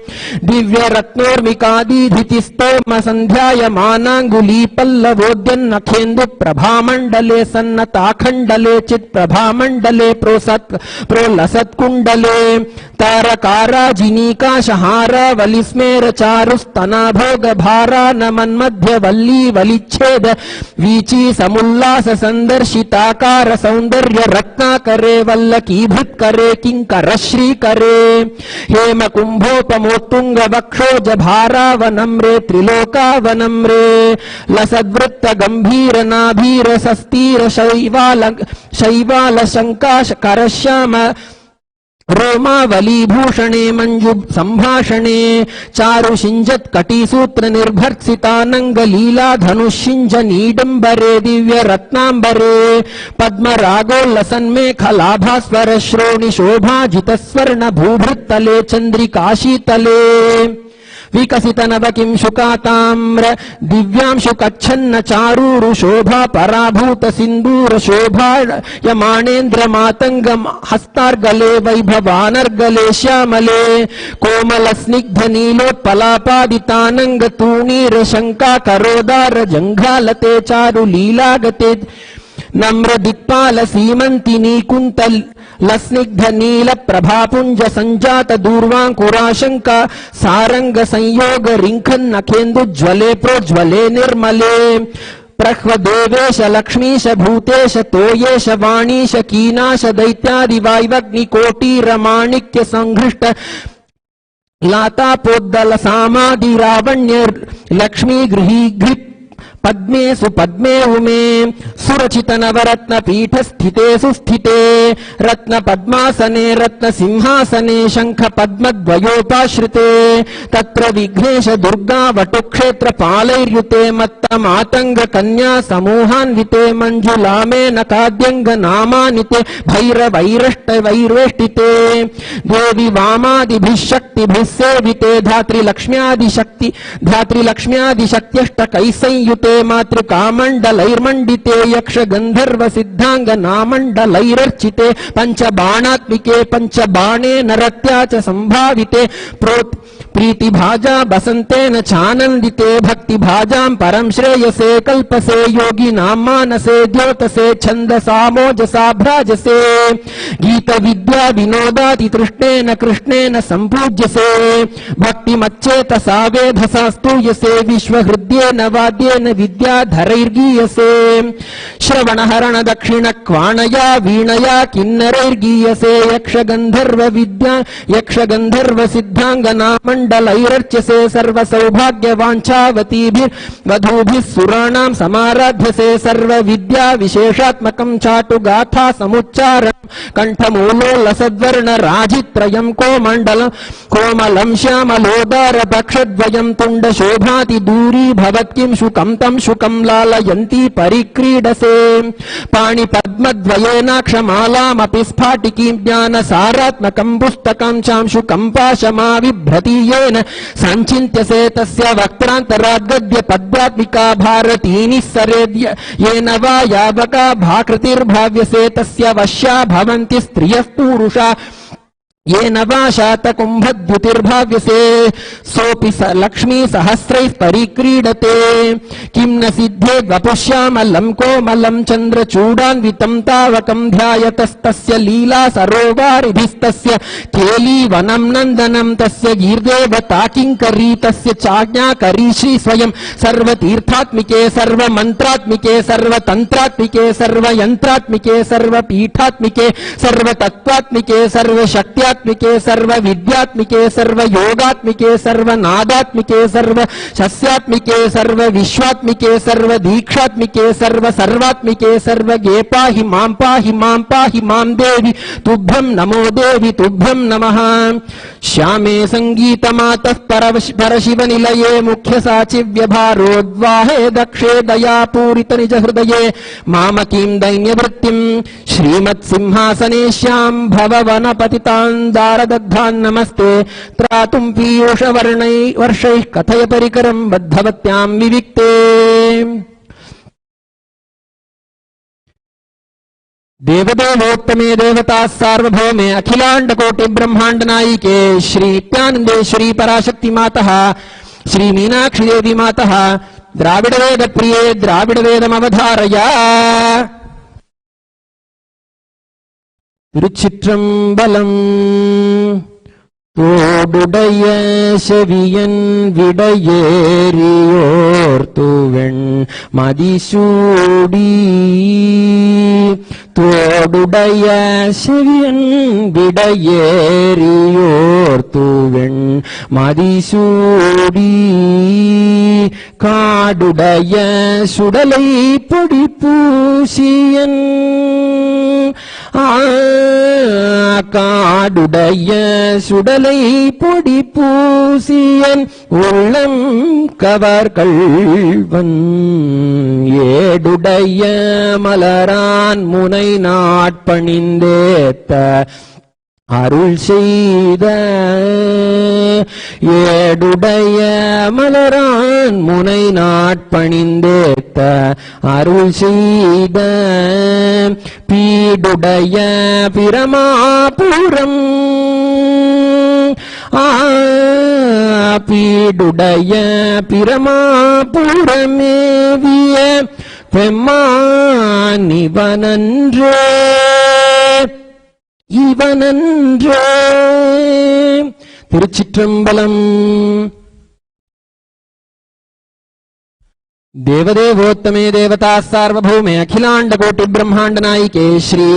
दिव्य रत्नोर्मिकादीधिति स्तोम संध्यायमानांगुली पल्लवोद्यन्नखेन्दु प्रभामण्डले सन्नताखण्डले चित् प्रभामण्डले प्रोलसत्कुण्डले तारकाराजिनीकाशहार वलिस्मेर चारुस्तनाभोग भारा नमन्मध्य वल्ली वलिच्छेद वीची समुल्लास संदर्शिताकार सौंदर्य रत्नाकरे वल्लकीभृत् करे किंकर श्री करे हेम कुंभोपमोत्तुंग वक्षोज भारावनम्रे त्रिलोकावनम्रे लसद्वृत्त गंभीर नाभीर सस्तीर शैवाल शंकाश करश्याम रोमावली भूषणे मंजु संभाषणे चारु शिंजत कटिसूत्र निर्भर्त्सितानंग लीला धनुषिंज नीडंबरे दिव्य रत्नांबरे पद्म रागोल्लसन्मेखलाभास्वर श्रोणि शोभाजित स्वर्ण भूभृत्तले चंद्रिकाशीतले विकसित नवकिं शुकाताम्र दिव्यांशु कच्छन्न चारूरु शोभा पराभूत सिंदूर शोभा यमानेन्द्र मातंग हस्तार्गले वैभवानर्गले श्यामले कोमल स्निग्ध नीलोत्पलापादितानंग तूणीर शंका करोदार जंघालते चारु लीलागते नम्र दिक्पाल सीमंतिनी कुंतल लस्निग्ध नील प्रभापुंज संजात दूर्वांकुराशंका सारंग संयोग रिंखन नखेन्दु ज्वले प्रोज्वले निर्मले प्रह्वदेवेश लक्ष्मीश भूतेश तोयेश वाणीश कीनाश दैत्यादि वायवग्निकोटीर माणिक्य संघृष्ट लातापोद्दल सामादि रावण्य लक्ष्मी गृही पद्मेषु पद्मे उमे सुरचित नवरत्न पीठ स्थिते सुस्थिते रत्न पद्मासने रत्न सिंहासने शंख पद्मद्वयोपाश्रिते तत्र विघ्नेश दुर्गा वटुक्षेत्र पालैर्युते मत्त मातंग कन्या समूहान्विते मंजुलामे नकाद्यंग नामानिते भैरवैरष्ट वैरेष्टिते देवी वामादिभिः शक्तिभिः सेविते धात्री लक्ष्म्यादिशक्त्यष्टकैः संयुते मातृकामण्डलैर्मण्डिते यक्ष गन्धर्व सिद्धांग नामण्डलैरर्चिते पंचबाणात्मिके पंचबाणेन रत्या च संभाविते प्रीतिभाजा बसन्तेन चानन्दिते भक्तिभाजां परं श्रेयसे कल्पसे योगिनां मानसे द्योतसे छन्दसामोजसा भ्राजसे गीत विद्या विनोदाति तृष्णेन कृष्णेन सम्पूज्यसे भक्तिमच्चेतसा वेधसा स्तूयसे विश्वहृद्येन वाद्येन विद्याधरैर्गीयसे श्रवणहरण दक्षिण क्वाणया वीणया किन्नरैर्गीयसे यक्षगन्धर्व सिद्धाङ्गनामण्डलैरर्च्यसे सर्वसौभाग्यवाञ्छावतीभिर्वधूभिः सुराणां समाराध्यसे सर्वविद्या विशेषात्मकं चाटुगाथा समुच्चारणं कण्ठमूलोल्लसद्वर्ण राजित्रयं कोमलं श्यामलोदार पक्षद्वयं तुण्ड शोभाति दूरी भवत्किं शुकं तं शुकं लालयन्ती परिक्रीडसे पाणिपद्मद्वयेनाक्षमालामपि स्फाटिकीं ज्ञानसारात्मकं पुस्तकं चांशुकं पाशमाविभ्रति येन संचिन्त्यसे तस्य वक्त्रान्तराद्गद्य पद्यात्मिका भारती निस्सरेद्य येन वा यावका भाकृतिर्भाव्यसे तस्य वश्या भवन्ति स्त्रियः पुरुषा येन वा शातकुम्भद्युतिर्भाव्यसे सोऽपि लक्ष्मी सहस्रैः परिक्रीडते किं न सिद्धेद्वपुष्यामलं कोमलं चन्द्रचूडान्वितं तावकं ध्यायतस्तस्य लीला सरोवारिभिस्तस्य केलीवनं नन्दनं तस्य गीर्देवता किङ्करी तस्य चाज्ञाकरी श्री स्वयं सर्वतीर्थात्मिके सर्वमन्त्रात्मिके सर्वतन्त्रात्मिके सर्वयन्त्रात्मिके सर्वपीठात्मिके सर्वतत्त्वात्मिके सर्वशक्त्या सर्व विद्यात्मिके सर्व योगात्मिके सर्व नादात्मिके सर्व शस्यात्मिके सर्व विश्वात्मिके सर्व दीक्षात्मिके सर्व सर्वात्मिके सर्व गे पाहि मां देवी तुभ्यं नमो देवी तुभ्यं नमः श्यामे संगीतमातः परशिव निलये मुख्य साचिव्य भारोद्वाहे दक्षे दया पूरित निज हृदये मामकीं दैन्यवृत्तिं श्रीमत्सिंहासने श्यां भववनपतितान् दारदग्धान् नमस्ते त्रातुं पीयूषवर्षैः कथय परिकरं बद्धवत्यां विविक्ते देवदेवोत्तमे देवता सार्वभौमे अखिलांड कोटि ब्रह्मांड नायिके श्री नित्यानंदेश्वरी पराशक्ति मातः श्री मीनाक्षी देवी मातः द्राविड वेद प्रिये द्राविड वेदमवधारया திருச்சிற்றம்பலம் தோடுடைய செவியன் விடையேறியோர் தூவெண் மதிசூடி தோடுடைய செவியன் விடையேறியோர் தூவெண் மதிசூடி காடுடைய சுடலை பொடி பூசியன் காடுடைய சுடலை பொடி பூசியன் உள்ளம் கவர்கள்வன் ஏடுடைய மலரான் முனை நாட்பணிந்தேத்த அருள் செய்த ஏடுடைய மலரான் முனை நாட்பணிந்தேத்த அருள் செய்த பீடுடைய பிரமாபுரம் பீடுடைய பிரமாபுரமேவிய பெம்மானிவனன்றே இவனன்றே. திருச்சிற்றம்பலம். देवदेवोत्तमे देवता सार्वभौमे अखिलांड कोटि ब्रह्मांड नायिके श्री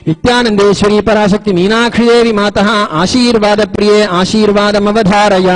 नित्यानंदेश्वरी पराशक्ति मीनाक्षी देवी मातः आशीर्वाद प्रिये आशीर्वादमवधारय.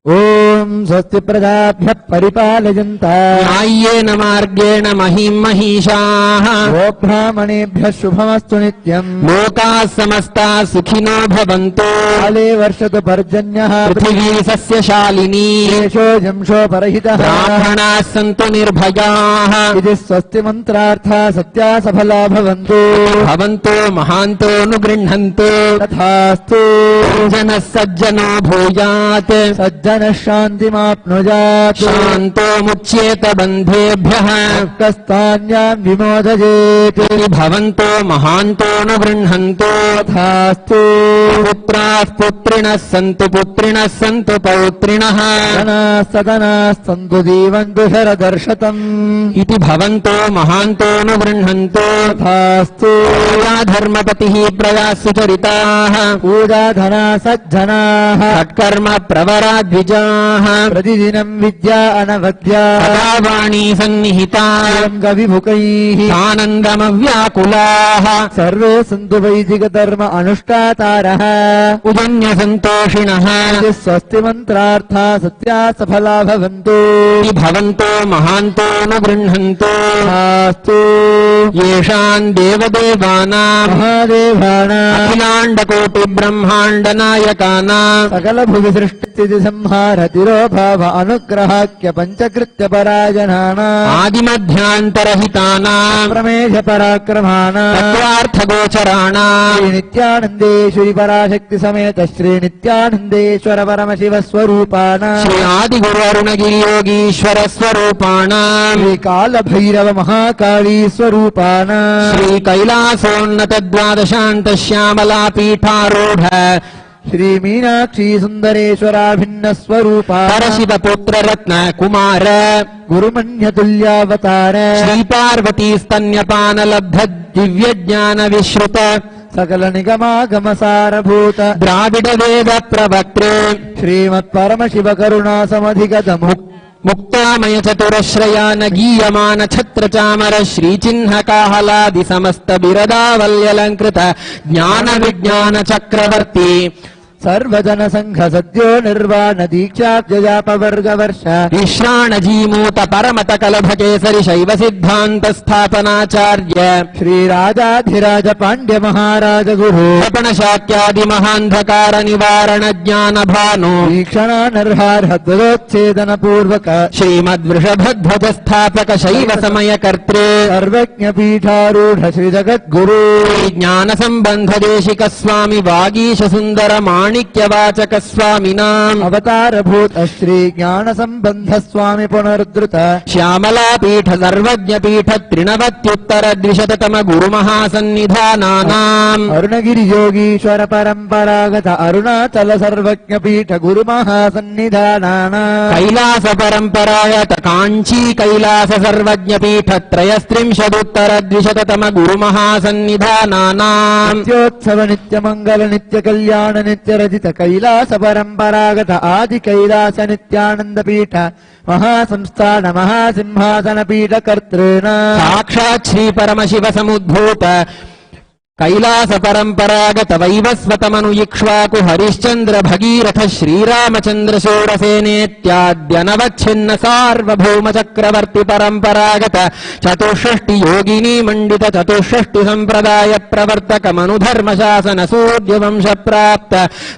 ఓం స్వస్తి ప్రజాభ్యః పరిపాలయంతాం న్యాయ్యేన మార్గేణ మహిం మహిషాః గోబ్రాహ్మణేభ్యः శుభమస్తు నిత్యం లోకాः సమస్తాः సుఖినో భవంతు కాలే వర్షతు పర్జన్యః పృథివీ సస్యశాలినీ దేశోऽयं శోపరహితः బ్రాహ్మణాः సంతు నిర్భయాः ఇది స్వస్తి మంత్రార్థా సత్యా సఫలా భవంతు భవంతో మహాంతో గృహ్ణంతు తథాస్తు జనः సజ్జనో భూయాత్ సజ్జనః శాంతిమాప్నుయాత్ శాంతో ముచ్యేత బంధేభ్యः కస్తాన్యాం విమోదయేత్ భవంతో మహాంతో గృహ్ణంతు తథాస్తు పుత్రాः పుత్రిణः సంతు పౌత్రిణः సదనాస్తంతు జీవంతు శరదర్శతం ఇతి భవంతో మహాంతో గృహ్ణంతు తథాస్తు ధర్మపతిః ప్రయాసు చరితాః పూజాధనా సజ్జనాః సత్కర్మ ప్రవరాద్విజాః ప్రతిదినం విద్యా అనవద్యా సదావాణీ సన్నిహితా విముఖైః ఆనందమవ్యాకులాః సర్వే సంతు వైదిక ధర్మ అనుష్ఠాతారః ఉజన్య సంతోషిణః ఇది స్వస్తి మంత్రార్థా సత్యా సఫలా భవంతు భవంతో మహాంతో గృహ్ణంతు తథాస్తు యేషాం దేవదేవానాం మహాదేవానాం అఖిలాండకోటి బ్రహ్మాండ నాయకానాం సకల భువి సృష్టి సంహార తిరోభావ అనుగ్రహాఖ్య పంచకృత్య పరాయణానాం ఆదిమధ్యాంతరహితానాం ప్రమేశ పరాక్రమాణాం తత్వార్థగోచరాణాం శ్రీ నిత్యానందేశ్వరి పరాశక్తి సమేత శ్రీ నిత్యానందేశ్వర పరమశివ స్వరూపాణాం శ్రీ ఆదిగురు అరుణగిరి యోగీశ్వర స్వరూపాణాం శ్రీ కాల భైరవ మహాకాళీ స్వరూపాణాం శ్రీ కైలాసోన్నత ద్వాదశాంత శ్యామలా పీఠారూఢ శ్రీ మీనాక్షి సుందరేశ్వరాభిన్న స్వరూపా పరశివ పుత్రరత్న కుమార గురుమన్యతుల్యావతార శ్రీ పార్వతీ స్తన్యపానలబ్ధ దివ్య జ్ఞాన విశ్రుత సకల నిగమాగమ సారభూత ద్రావిడ వేద ప్రవక్త్రే శ్రీమత్ పరమశివ కరుణా సమధిగతము ముక్తామయ చతురశ్రయాన గీయమాన ఛత్ర చామర శ్రీచిహ్న కాహలాది సమస్త బిరదావల్యలంకృత జ్ఞాన విజ్ఞాన చక్రవర్తి సర్వజన సంఘ సద్యో నిర్వాణ దీక్షాబ్జయాపవర్గ వర్ష విశ్రాణజీమూత పరమత కలభ కేసరి శైవ సిద్ధాంత స్థాపనాచార్య శ్రీరాజాధిరాజ పాండ్య మహారాజ గురు తపన శాక్యాది మహాంధకార నివారణ జ్ఞాన భాను వీక్షణానర్హార్హద్వదోచ్ఛేదన పూర్వక శ్రీమద్వృషభధ్వజ స్థాపక శైవ సమయ కర్త్రే సర్వజ్ఞ పీఠారూఢ శ్రీ జగద్గురు జ్ఞాన సంబంధ దేశిక స్వామి వాగీశ సుందర మాణిక్యవాచక స్వామినాం అవతారభూత శ్రీ జ్ఞాన సంబంధ స్వామి పునరుద్ధృత శ్యామలా పీఠ సర్వజ్ఞ పీఠ త్రినవత్యుత్తర ద్విశతతమ గురు మహాసన్నిధానానాం అరుణగిరి యోగీశ్వర పరంపరాగత అరుణాచల సర్వజ్ఞ పీఠ గురు మహాసన్నిధానానా కైలాస పరంపరాయత కాంచీ కైలాస సర్వజ్ఞ పీఠ త్రయస్త్రింశదుత్తర ద్విశతతమ గురు మహాసన్నిధానానాం నిత్యోత్సవ నిత్య మంగళ నిత్య కళ్యాణ నిత్య రజిత కైలాస పరంపరాగత ఆది కైలాస నిత్యానంద పీఠ మహాసంస్థాన మహాసింహాసన పీఠ కర్తృణ సాక్షాత్ శ్రీ పరమశివ సముద్భూత కైలాస పరంపరాగత వైవస్వతమను ఇక్ష్వాకు హరిశ్చంద్ర భగీరథ శ్రీరామచంద్ర శూరసేనేత్యాద్యనవచ్ఛిన్న సార్వభౌమ చక్రవర్తి పరంపరాగత చతుషష్టి యోగిని మండిత చతుషష్టి సంప్రదాయ ప్రవర్తక మనుధర్మ శాసన సూర్య వంశ ప్రాప్త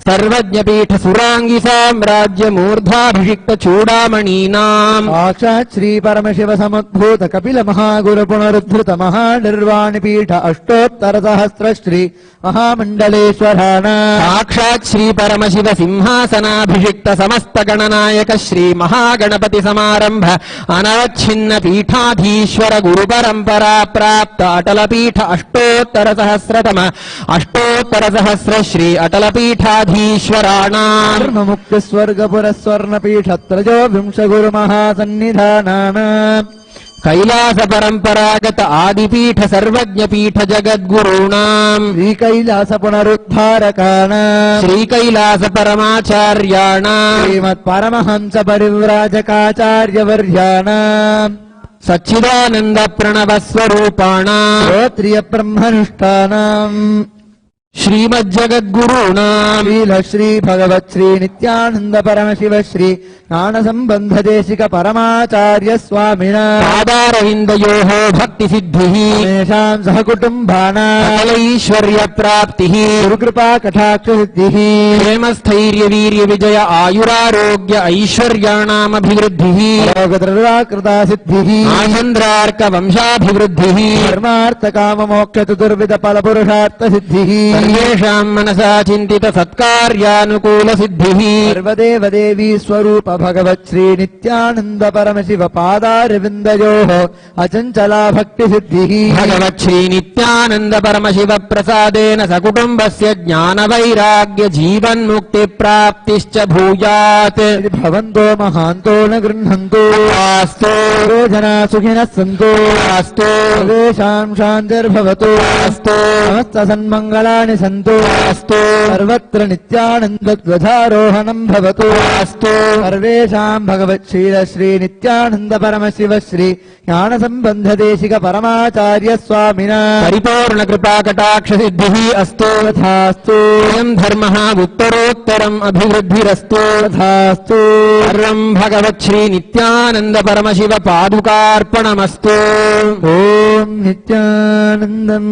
సర్వజ్ఞ పీఠ సురాంగి సామ్రాజ్య మూర్ధాభిషిక్త చూడామణీనాం సాక్షాత్ శ్రీ పరమశివ సముద్భూత కపిల మహాగురు పునరుద్ధృత మహానిర్వాణి పీఠ అష్టోత్తర సహస్రశ్రీ మహామండలేశ్వరాణ సాక్షాత్ శ్రీ పరమశివ సింహాసనాభిషిక్త సమస్త గణనాయక శ్రీ మహాగణపతి సమారంభ అనవచ్ఛిన్న పీఠాధీశ్వర గురు పరంపరా ప్రాప్త అటల పీఠ అష్టోత్తర సహస్ర శ్రీ అటల పీఠాధీశ్వరాణాం ముక్తి స్వర్గపుర స్వర్ణ పీఠ త్రజో వింశ గురు మహాసన్నిధానాన కైలాస పరంపరాగత ఆదిపీఠ సర్వజ్ఞ పీఠ జగద్గురూణాం శ్రీకైలాస పునరుద్ధారకాణ శ్రీకైలాస పరమాచార్యాణాం శ్రీమత్ పరమహంస పరివ్రాజకాచార్యవర్యాణ సచ్చిదానంద ప్రణవ స్వరూపాణాం శ్రోత్రియ బ్రహ్మనిష్టానాం श्रीमज्जगद्गुरूणां శ్రీల శ్రీ భగవత్ శ్రీ నిత్యానంద పరమశివ శ్రీ జ్ఞాన సంబంధ దేశిక పరమాచార్య స్వామినా పాదారవిందయోః భక్తిసిద్ధిः తేషాం సహకుటుంబానాం సకలైశ్వర్యప్రాప్తిः గురుకృపా కటాక్ష సిద్ధిః ప్రేమస్థైర్యవీర్యవిజయ ఆయురారోగ్య ఐశ్వర్యాణామభివృద్ధిः లోకత్రరాకృతా సిద్ధిః ఆచంద్రార్కవంశాభివృద్ధిः ధర్మార్థ కామ మోక్ష చతుర్విధ ఫల పురుషార్థ సిద్ధిః సర్వేషాం మనసా చింతిత సత్కార్యానుకూల సిద్ధిః సర్వదేవ దేవీ స్వరూప భగవత్ శ్రీ నిత్యానంద పరమశివ పాదారవిందయోః అచంచలా భక్తి సిద్ధిః భగవత్ శ్రీ నిత్యానంద పరమశివ ప్రసాదేన సకుటుంబస్య జ్ఞాన వైరాగ్య జీవన్ముక్తి ప్రాప్తిశ్చ భూయాత్ ఇది భవంతో మహాంతో న గృహంతో ఆస్తు జనా సుఖినః సంతో ఆస్తు సర్వేషాం శాంతిర్భవతు ఆస్తు సమస్త సన్మంగళాని సంతో ఆస్తు సర్వత్ర నిత్యానంద ధ్వజారోహణం భవతు ఆస్తు సర్వేషాం భగవత్ శ్రీల శ్రీ నిత్యానంద పరమశివ శ్రీ జ్ఞాన సంబంధ దేశిక పరమాచార్య స్వామినా పరిపూర్ణ కృపా కటాక్ష సిద్ధిః అస్తు తథాస్తు అయం ధర్మః ఉత్తరోత్తరం అభివృద్ధిరస్తు తథాస్తు సర్వం భగవత్ శ్రీ నిత్యానంద పరమశివ పాదుకార్పణమస్తు ఓం నిత్యానందం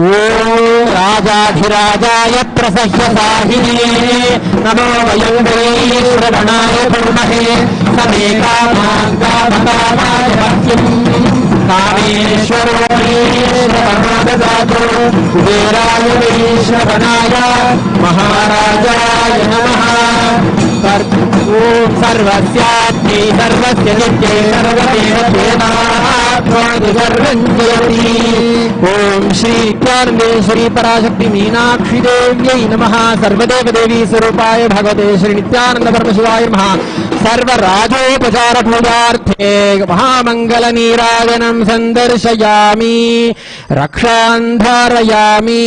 ఓం రాజాధిరాజాయ ప్రసహ్య సాహినే నమో వయం వై శ్రవణాయ కుర్మహే సమే కామాయ భక్తిం కామేశ్వరో శ్రవణాదదాతు కుబేరాయ వై శ్రవణాయ మహారాజాయ నమః ఓం సర్వస్యాత్మై సర్వస్య నిత్యై సర్వదేవ చేతాత్మాది సర్వం జయతి ఓం శ్రీ నిత్యానందేశ్వరీ పరాశక్తి మీనాక్షి దేవ్యై నమః సర్వదేవ దేవీ స్వరూపాయ భగవతే శ్రీ నిత్యానంద పరమశివాయ నమః సర్వరాజోపచార పూజార్థే మహామంగళ నీరాజనం సందర్శయామి రక్షాన్ ధారయామి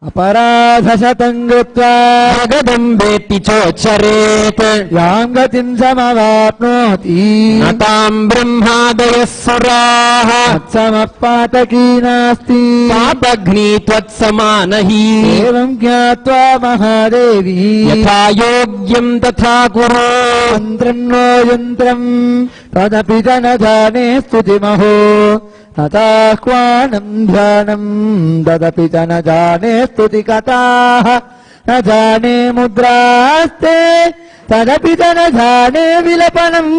అపరాధశతం కృత్వా జగదం వేత్తి చోచ్చరేత్ యాం గతిం సమవాప్నోతి నతాం బ్రహ్మాదయః సురాః మత్సమఃపాతకీ నాస్తి పాపఘ్ని త్వత్సమానహి ఏవం జ్ఞాత్వా మహాదేవీ యథా యోగ్యం తథా కురు మంత్రం నో యంత్రం తదపి న జానే స్తుతిమహో నతాహ్వానం ధ్యానం తదపి న జానే స్తుతి కథాః న జానే ముద్రాస్తే తదపి న జానే విలపనం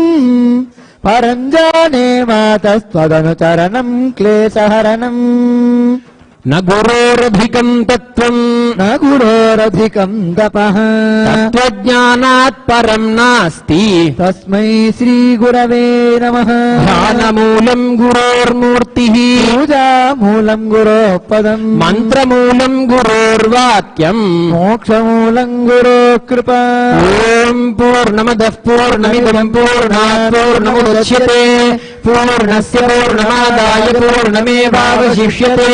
పరం జానే మాతస్త్వదనుచరణం క్లేశహరణం న గురోరధికం తత్వం న గురోరధికం తపః తత్వజ్ఞానాత్ పరం నాస్తి తస్మై శ్రీ గురవే నమః ధ్యానమూలం గురోర్మూర్తిః పూజామూలం గురో పదం మంత్రమూలం గురోర్వాక్యం మోక్షమూలం గురో కృప ఓం పూర్ణమదః పూర్ణమిదం పూర్ణాత్ పూర్ణముదచ్యతే పూర్ణస్య పూర్ణమాదాయ పూర్ణమేవావశిష్యతే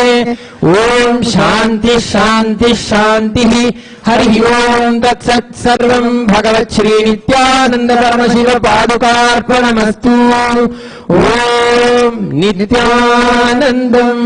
ఓం శాంతి శాంతి శాంతి హరి ఓం తత్సత్ సర్వం భగవత్ శ్రీ నిత్యానంద పరమశివ పాదుకార్పణమస్తు ఓం నిత్యానందం